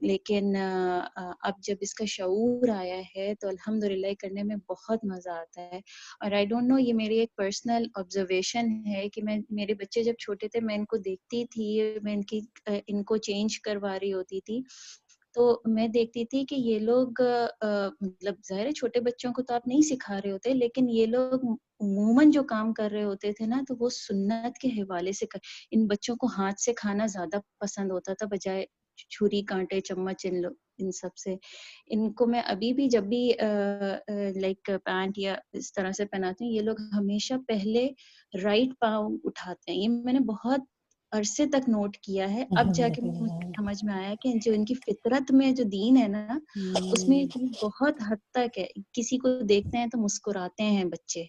لیکن اب جب اس کا شعور آیا ہے تو الحمدللہ یہ کرنے میں بہت مزہ آتا ہے. اور آئی ڈونٹ نو, یہ میری ایک پرسنل آبزرویشن ہے کہ میرے بچے جب چھوٹے تھے میں ان کو دیکھتی تھی, میں ان کو چینج کروا رہی ہوتی تھی, تو میں دیکھتی تھی کہ یہ لوگ مطلب ظاہر ہے چھوٹے بچوں کو تو آپ نہیں سکھا رہے ہوتے, لیکن یہ لوگ عموماً جو کام کر رہے ہوتے تھے نا تو وہ سنت کے حوالے سے ان بچوں کو ہاتھ سے کھانا زیادہ پسند ہوتا تھا بجائے چھری کانٹے چمچ ان سب سے. ان کو میں ابھی بھی جب بھی لائک پینٹ یا اس طرح سے پہناتی ہوں, یہ لوگ ہمیشہ پہلے رائٹ پاؤں اٹھاتے ہیں. یہ میں نے بہت عرصے تک نوٹ کیا ہے, اب جا الحمد کے مجھے للہ. سمجھ میں آیا کہ جو ان کی فطرت میں جو دین ہے نا اس میں یہ چیز بہت حد تک ہے. کسی کو دیکھتے ہیں تو مسکراتے ہیں بچے,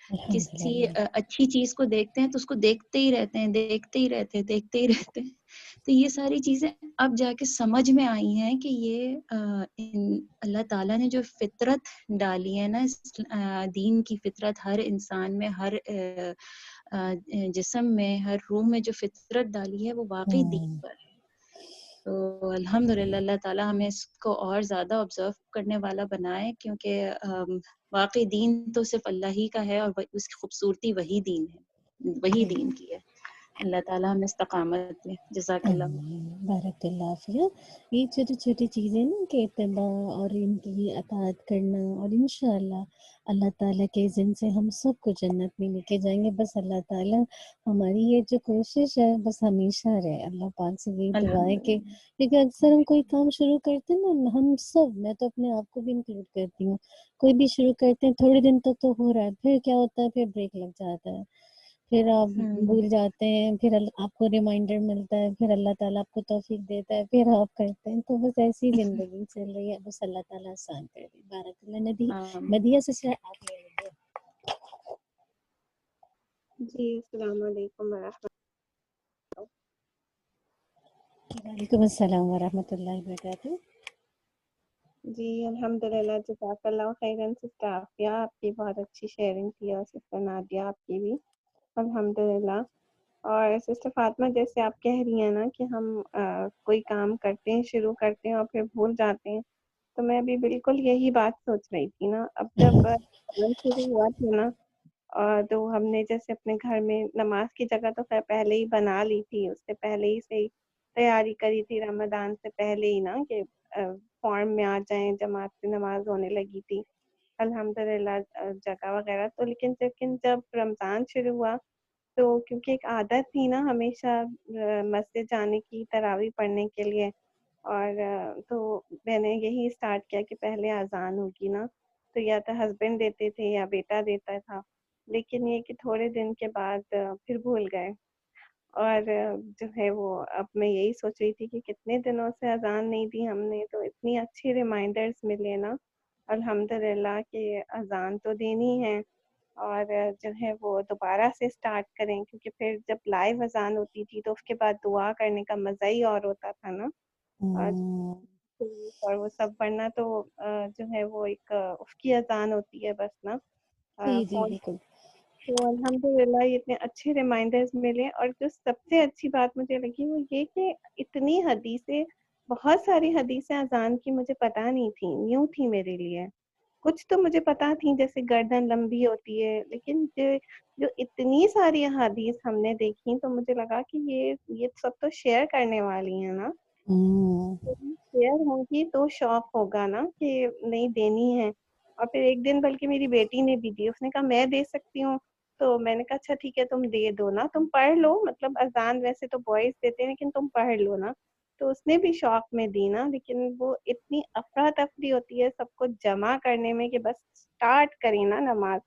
الحمد کسی للہ. اچھی چیز کو دیکھتے ہیں تو اس کو دیکھتے ہی رہتے ہیں, دیکھتے ہی رہتے ہیں, دیکھتے ہی رہتے ہیں. تو یہ ساری چیزیں اب جا کے سمجھ میں آئی ہیں کہ یہ اللہ تعالیٰ نے جو فطرت ڈالی ہے نا, دین کی فطرت ہر انسان میں, ہر جسم میں, ہر روح میں جو فطرت ڈالی ہے وہ واقعی دین پر ہے. تو الحمدللہ اللہ تعالیٰ ہمیں اس کو اور زیادہ آبزرو کرنے والا بنائے, کیونکہ واقعی دین تو صرف اللہ ہی کا ہے اور اس کی خوبصورتی وہی دین ہے, وہی دین کی ہے. اللہ تعالیٰ ہمیں استقامت دے. جزاک اللہ. بارک اللہ فیہ. یہ چھوٹی چھوٹی چیزیں نا کہ اتباع اور ان کی اطاعت کرنا, اور انشاءاللہ اللہ تعالیٰ کے اذن سے ہم سب کو جنت میں لے کے جائیں گے. بس اللہ تعالیٰ ہماری یہ جو کوشش ہے بس ہمیشہ رہے. اللہ پاک سے یہی دعا ہے کہ الحمدللہ. کیونکہ اکثر ہم کوئی کام شروع کرتے ہیں نا, ہم سب, میں تو اپنے آپ کو بھی انکلوڈ کرتی ہوں, کوئی بھی شروع کرتے ہیں تھوڑے دن تک تو ہو رہا ہے, پھر کیا ہوتا ہے, پھر بریک لگ جاتا ہے, پھر آپ بھول جاتے ہیں, پھر آپ کو ریمائنڈر ملتا ہے, پھر اللہ تعالیٰ آپ کو توفیق دیتا ہے, پھر آپ کرتے ہیں. تو بس ایسی زندگی چل رہی ہے, بس اللہ تعالیٰ آسان کر دے. بارک اللہ. ندی مدیہ سے آپ لے لیجیے. جی السلام علیکم ورحمۃ. وعلیکم السلام ورحمۃ اللہ وبرکاتہ. جی الحمدللہ, جزاک اللہ خیرا سسٹر عافیہ, آپ کی بہت اچھی شیئرنگ تھی, اور سسٹر نادیہ آپ کی بھی الحمدللہ. اور سسٹر فاطمہ جیسے آپ کہہ رہی ہیں نا کہ ہم کوئی کام کرتے ہیں, شروع کرتے ہیں اور پھر بھول جاتے ہیں, تو میں بھی بالکل یہی بات سوچ رہی تھی نا. اب جب شروع ہوا تھا نا, تو ہم نے جیسے اپنے گھر میں نماز کی جگہ تو خیر پہلے ہی بنا لی تھی, اس سے پہلے ہی سے تیاری کری تھی رمضان سے پہلے ہی نا, کہ فارم میں آ جائیں, جماعت سے نماز ہونے لگی تھی الحمدللہ جگہ وغیرہ. تو لیکن جب رمضان شروع ہوا تو کیونکہ ایک عادت تھی نا ہمیشہ مسجد جانے کی, تراویح پڑھنے کے لیے, اور تو میں نے یہی اسٹارٹ کیا کہ پہلے اذان ہوگی نا, تو یا تو ہسبینڈ دیتے تھے یا بیٹا دیتا تھا, لیکن یہ کہ تھوڑے دن کے بعد پھر بھول گئے. اور جو ہے وہ اب میں یہی سوچ رہی تھی کہ کتنے دنوں سے اذان نہیں دی ہم نے، تو اتنی اچھی ریمائنڈرز ملے نا الحمدللہ کہ اذان تو دینی ہے، اور جو ہے وہ دوبارہ سے اسٹارٹ کریں، کیونکہ پھر جب لائیو اذان ہوتی تھی تو اس کے بعد دعا کرنے کا مزہ ہی اور ہوتا تھا نا، اور وہ سب پڑھنا تو جو ہے وہ ایک اس کی اذان ہوتی ہے بس نا جی جی فون۔ بالکل. تو الحمدللہ یہ اتنے اچھے ریمائنڈرز ملے، اور جو سب سے اچھی بات مجھے لگی وہ یہ کہ اتنی حدیثیں، بہت ساری حدیثیں اذان کی مجھے پتہ نہیں تھیں، نیو تھی میرے لیے۔ کچھ تو مجھے پتہ تھیں جیسے گردن لمبی ہوتی ہے، لیکن جو اتنی ساری احادیث ہم نے دیکھی تو مجھے لگا کہ یہ سب تو شیئر کرنے والی ہیں نا، شیئر ہوں گی تو شوق ہوگا نا کہ نہیں دینی ہے۔ اور پھر ایک دن بلکہ میری بیٹی نے بھی دی، اس نے کہا میں دے سکتی ہوں، تو میں نے کہا اچھا ٹھیک ہے تم دے دو نا، تم پڑھ لو، مطلب اذان ویسے تو بوائز دیتے ہیں لیکن تم پڑھ لو نا۔ تو اس نے بھی شوق میں دی نا، لیکن وہ اتنی افراتفری ہوتی ہے سب کو جمع کرنے میں کہ بس اسٹارٹ کریں نا نماز،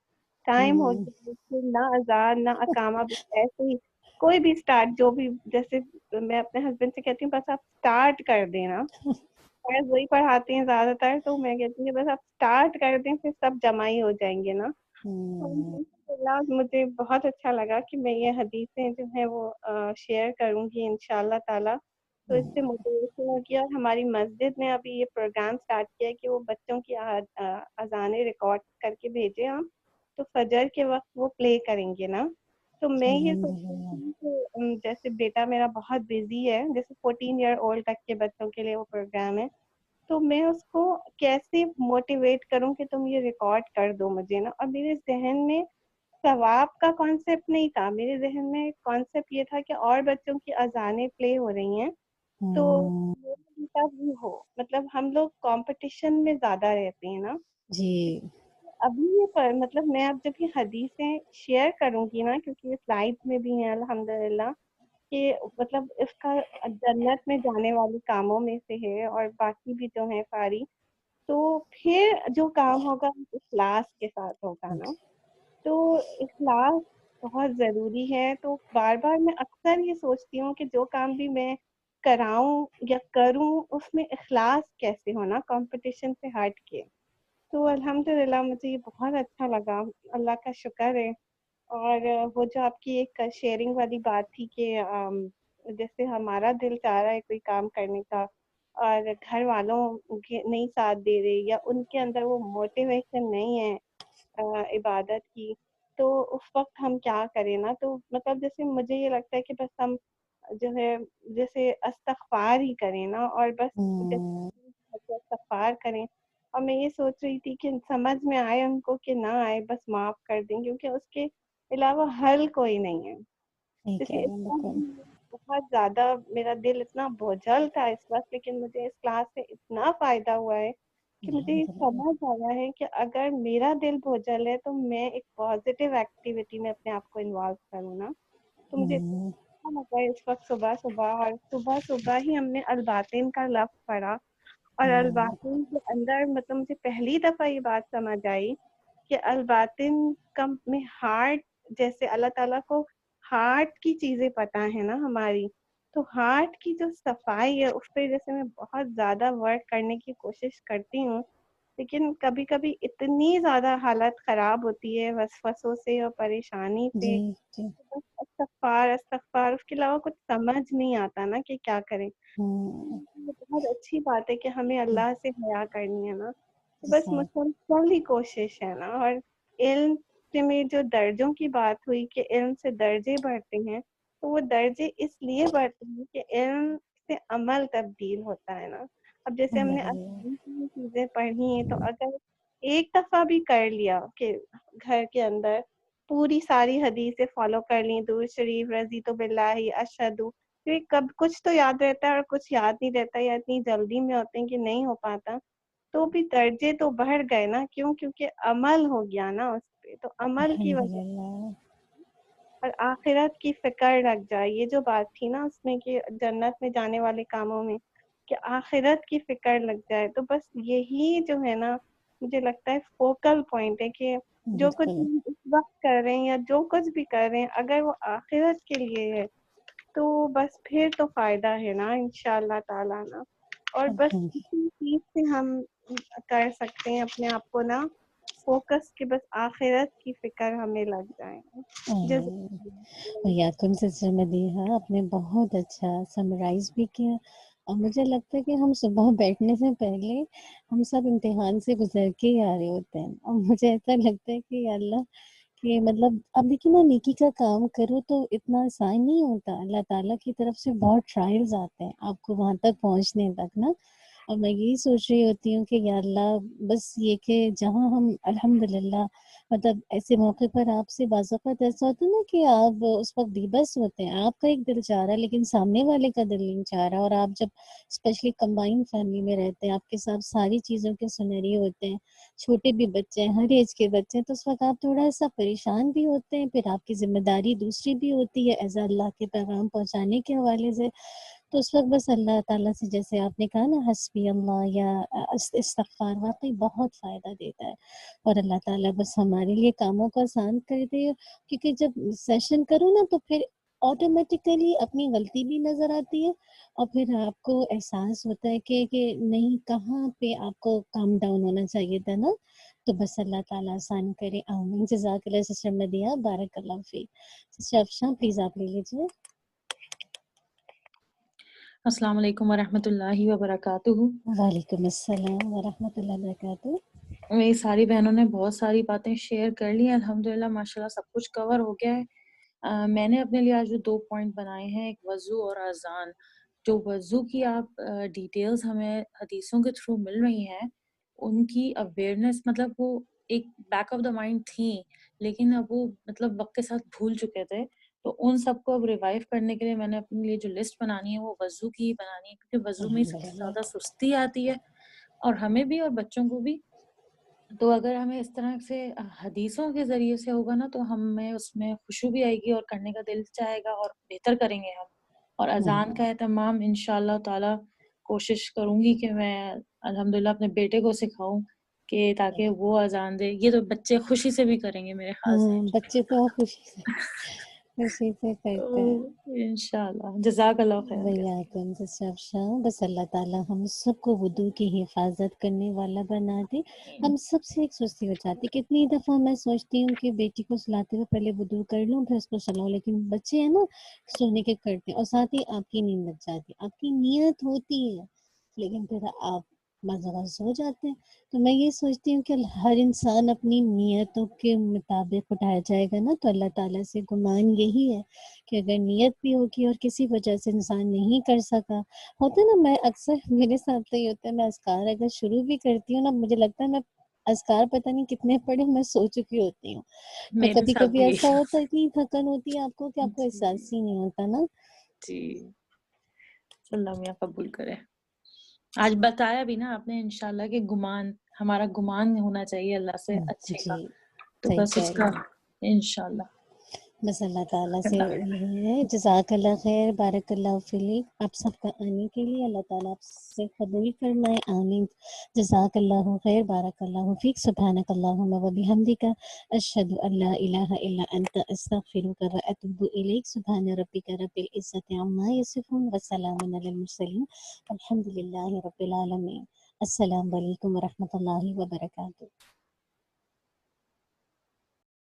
ٹائم ہو گیا، نہ اذان نہ اقامہ، بس ایسے ہی کوئی بھی اسٹارٹ، جو بھی، جیسے میں اپنے ہسبینڈ سے کہتی ہوں بس آپ اسٹارٹ کر دینا، وہی پڑھاتے ہیں زیادہ تر، تو میں کہتی ہوں بس آپ اسٹارٹ کر دیں پھر سب جمع ہی ہو جائیں گے نا۔ الحمدللہ مجھے بہت اچھا لگا کہ میں یہ حدیثیں جو ہیں وہ شیئر کروں گی انشاءاللہ تعالی، تو اس سے موٹیویشن ہوگی۔ اور ہماری مسجد نے ابھی یہ پروگرام اسٹارٹ کیا ہے کہ وہ بچوں کی اذانیں ریکارڈ کر کے بھیجیں ہم، تو فجر کے وقت وہ پلے کریں گے نا۔ تو میں یہ سوچ رہی تھی کہ جیسے بیٹا میرا بہت بزی ہے، جیسے 14 ایئر اولڈ تک کے بچوں کے لیے وہ پروگرام ہے، تو میں اس کو کیسے موٹیویٹ کروں کہ تم یہ ریکارڈ کر دو مجھے نا۔ اور میرے ذہن میں ثواب کا کانسیپٹ نہیں تھا، میرے ذہن میں کانسیپٹ یہ تھا کہ اور بچوں کی اذانیں پلے ہو رہی ہیں تو میرا بیٹا بھی ہو، مطلب ہم لوگ کمپٹیشن میں زیادہ رہتے ہیں نا۔ جی ابھی یہ پر مطلب میں اب جب یہ حدیثیں شیئر کروں گی نا، کیونکہ یہ سلائڈ میں بھی ہیں الحمدللہ، کہ مطلب اس کا جنت میں جانے والے کاموں میں سے ہے، اور باقی بھی جو ہیں ساری، تو پھر جو کام ہوگا اخلاص کے ساتھ ہوگا نا، تو اخلاص بہت ضروری ہے۔ تو بار بار میں اکثر یہ سوچتی ہوں کہ جو کام بھی میں کراؤں یا کروں اس میں اخلاص کیسے ہونا، کمپٹیشن سے ہٹ کے۔ تو الحمدللہ مجھے یہ بہت اچھا لگا، اللہ کا شکر ہے۔ اور وہ جو آپ کی ایک شیئرنگ والی بات تھی کہ جیسے ہمارا دل چاہ رہا ہے کوئی کام کرنے کا اور گھر والوں کے نہیں ساتھ دے رہے، یا ان کے اندر وہ موٹیویشن نہیں ہے عبادت کی، تو اس وقت ہم کیا کریں نا۔ تو مطلب جیسے مجھے یہ لگتا ہے کہ بس ہم جو ہے جیسے استغفار ہی کریں نا، اور بس جیسے استغفار کریں، اور میں یہ سوچ رہی تھی کہ سمجھ میں آئے ان کو کہ نہ آئے بس معاف کر دیں، کیونکہ اس کے علاوہ حل کوئی نہیں ہے۔ جیسے اس وقت بہت زیادہ میرا دل اتنا بوجھل تھا اس وقت، لیکن مجھے اس کلاس سے اتنا فائدہ ہوا ہے کہ مجھے یہ سمجھ آیا ہے کہ اگر میرا دل بوجھل ہے تو میں ایک پازیٹیو ایکٹیویٹی میں اپنے آپ کو انوالو کروں نا۔ تو مجھے اچھا لگا ہے اس وقت صبح صبح، اور صبح صبح ہی ہم نے الباطن کا لفظ پڑھا، اور الباطن کے اندر مطلب مجھے پہلی دفعہ یہ بات سمجھ آئی کہ الباطن کا میں ہارٹ، جیسے اللہ تعالیٰ کو ہارٹ کی چیزیں پتہ ہے نا ہماری، تو ہارٹ کی جو صفائی ہے اس پہ جیسے میں بہت زیادہ ورک کرنے کی کوشش کرتی ہوں، لیکن کبھی کبھی اتنی زیادہ حالت خراب ہوتی ہے وسوسوں سے اور پریشانی سے، بس استغفار استغفار، اس کے علاوہ کچھ سمجھ نہیں آتا نا کہ کیا کریں۔ یہ بہت اچھی بات ہے کہ ہمیں اللہ سے حیا کرنی ہے نا، تو بس مسلسل ہی کوشش ہے نا۔ اور علم میں جو درجوں کی بات ہوئی کہ علم سے درجے بڑھتے ہیں، تو وہ درجے اس لیے بڑھتے ہیں کہ علم سے عمل تبدیل ہوتا ہے نا۔ اب جیسے ہم نے چیزیں پڑھی ہیں، تو اگر ایک دفعہ بھی کر لیا کہ گھر کے اندر پوری ساری حدیثیں فالو کر لیں، درود شریف، رضیت باللہ، اشہدو، پھر کب کچھ تو یاد رہتا ہے اور کچھ یاد نہیں رہتا، یا اتنی جلدی میں ہوتے ہیں کہ نہیں ہو پاتا، تو بھی درجے تو بڑھ گئے نا، کیوں؟ کیونکہ عمل ہو گیا نا اس پہ، تو عمل کی وجہ اور آخرت کی فکر لگ جائے، یہ جو بات تھی نا اس میں کہ جنت میں جانے والے کاموں میں کہ آخرت کی فکر لگ جائے، تو بس یہی جو ہے نا مجھے لگتا ہے فوکل پوائنٹ ہے کہ جو کچھ ہم اس وقت کر رہے ہیں یا جو کچھ بھی کر رہے ہیں، اگر وہ آخرت کے لیے ہے تو بس پھر تو فائدہ ہے نا انشاءاللہ تعالیٰ نا. اور بس الحمد اسی چیز سے ہم کر سکتے ہیں اپنے آپ کو نا فوکس کہ بس آخرت کی فکر ہمیں لگ جائے. ویاکم سسٹر مدیحہ، آپ نے بہت اچھا سمرائز بھی کیا. اور مجھے لگتا ہے کہ ہم صبح بیٹھنے سے پہلے ہم سب امتحان سے گزر کے ہی آ رہے ہوتے ہیں، اور مجھے ایسا لگتا ہے کہ یا اللہ کہ مطلب اب دیکھیں نا، نیکی کا کام کرو تو اتنا آسان نہیں ہوتا. اللہ تعالیٰ کی طرف سے بہت ٹرائلز آتے ہیں آپ کو وہاں تک پہنچنے تک نا. اور میں یہی سوچ رہی ہوتی ہوں کہ یا اللہ بس یہ کہ جہاں ہم الحمدللہ مطلب ایسے موقع پر آپ سے بعض اوقات ایسا ہوتا ہے نا کہ آپ اس وقت بے بس ہوتے ہیں، آپ کا ایک دل چاہ رہا ہے لیکن سامنے والے کا دل نہیں چاہ رہا. اور آپ جب اسپیشلی کمبائن فیملی میں رہتے ہیں، آپ کے ساتھ ساری چیزوں کے سنہری ہوتے ہیں، چھوٹے بھی بچے ہیں، ہر ایج کے بچے ہیں، تو اس وقت آپ تھوڑا سا پریشان بھی ہوتے ہیں. پھر آپ کی ذمہ داری دوسری بھی ہوتی ہے ایز اللہ کے پیغام پہنچانے کے حوالے سے. تو اس وقت بس اللہ تعالیٰ سے جیسے آپ نے کہا نا حسبی اللہ یا استغفار واقعی بہت فائدہ دیتا ہے. اور اللہ تعالیٰ بس ہمارے لیے کاموں کو آسان کر دے، کیونکہ جب سیشن کرو نا تو پھر آٹومیٹیکلی اپنی غلطی بھی نظر آتی ہے، اور پھر آپ کو احساس ہوتا ہے کہ نہیں کہاں پہ آپ کو کام ڈاؤن ہونا چاہیے تھا نا. تو بس اللہ تعالیٰ آسان کرے. آمین. جزاک اللہ سسٹر مدیحہ، بارک اللہ فیک. سسٹر افشاں پلیز آپ لے لیجیے. السلام علیکم ورحمۃ اللہ وبرکاتہ. وعلیکم السلام ورحمۃ اللہ وبرکاتہ. میری ساری بہنوں نے بہت ساری باتیں شیئر کر لی ہیں، الحمدللہ ماشاءاللہ سب کچھ کور ہو گیا ہے. میں نے اپنے لیے آج جو 2 پوائنٹ بنائے ہیں، ایک وضو اور اذان. جو وضو کی آپ ڈیٹیلز ہمیں حدیثوں کے تھرو مل رہی ہیں، ان کی اویئرنیس مطلب وہ ایک بیک آف دا مائنڈ تھیں، لیکن اب وہ مطلب وقت کے ساتھ بھول چکے تھے. تو ان سب کو اب ریوائیو کرنے کے لیے میں نے اپنے لیے جو لسٹ بنانی ہے وہ وضو کی ہی بنانی ہے، کیونکہ وضو میں سب سے الحمدللہ. زیادہ سستی آتی ہے، اور ہمیں بھی اور بچوں کو بھی. تو اگر ہمیں اس طرح سے حدیثوں کے ذریعے سے ہوگا نا تو ہمیں اس میں خوشی بھی آئے گی اور کرنے کا دل چاہے گا اور بہتر کریں گے ہم. اور اذان کا اہتمام انشاءاللہ تعالی کوشش کروں گی کہ میں الحمدللہ اپنے بیٹے کو سکھاؤں کہ تاکہ وہ اذان دے. یہ تو بچے خوشی سے بھی کریں گے میرے خیال سے. بچے تو خوشی سے کرتے ہیں. انشاءاللہ. جزاک اللہ خیر. ویاکم سسٹر افشاں، بس اللہ تعالیٰ ہم سب کو وضو کی حفاظت کرنے والا بنا دے. ہم سب سے ایک سستی ہو جاتی ہے. کتنی دفعہ میں سوچتی ہوں کہ بیٹی کو سلاتے ہوئے پہلے وضو کر لوں پھر اس کو سلاؤں، لیکن بچے ہیں نا سونے کے کرتے ہیں، اور ساتھ ہی آپ کی نیند لگ جاتی ہے. آپ کی نیت ہوتی ہے لیکن پھر آپ بعض اوقات سو جاتے ہیں. تو میں یہ سوچتی ہوں کہ ہر انسان اپنی نیتوں کے مطابق اٹھایا جائے گا نا. تو اللہ تعالیٰ سے گمان یہی ہے کہ اگر نیت بھی ہوگی اور کسی وجہ سے انسان نہیں کر سکا ہوتا نا، میں اکثر میرے ساتھ تو یہ ہوتا ہے، میں اذکار اگر شروع بھی کرتی ہوں نا، مجھے لگتا ہے میں اذکار پتہ نہیں کتنے پڑھے میں سو چکی ہوتی ہوں. تو میرے کبھی ساتھ کبھی بھی. ایسا ہوتا ہے اتنی تھکن ہوتی ہے آپ کو کہ آپ کو جی احساس ہی نہیں ہوتا نا. جی. اللہ میاں قبول کرے. آج بتایا بھی نا آپ نے انشاءاللہ کہ گمان، ہمارا گمان ہونا چاہیے اللہ سے اچھے کا، جی تو صحیح بس کہہ اس رہی کا ہیں. انشاءاللہ. بس اللہ تعالیٰ سے اللہ یہی ہے. جزاک اللہ خیر، بارک اللہ فیک. آپ سب کا آنے کے لیے اللہ تعالیٰ آپ سے قبول فرمائے. آمین. جزاک اللہ خیر، بارک اللہ فیک. سبحانک اللہم و بحمدک، اشہد ان لا الہ الا انت، استغفرک و اتوب الیک. سبحان ربک رب العزت عما یصفون وسلام علی المرسلین والحمد للہ رب العالمین. السلام علیکم و رحمۃ اللہ وبرکاتہ.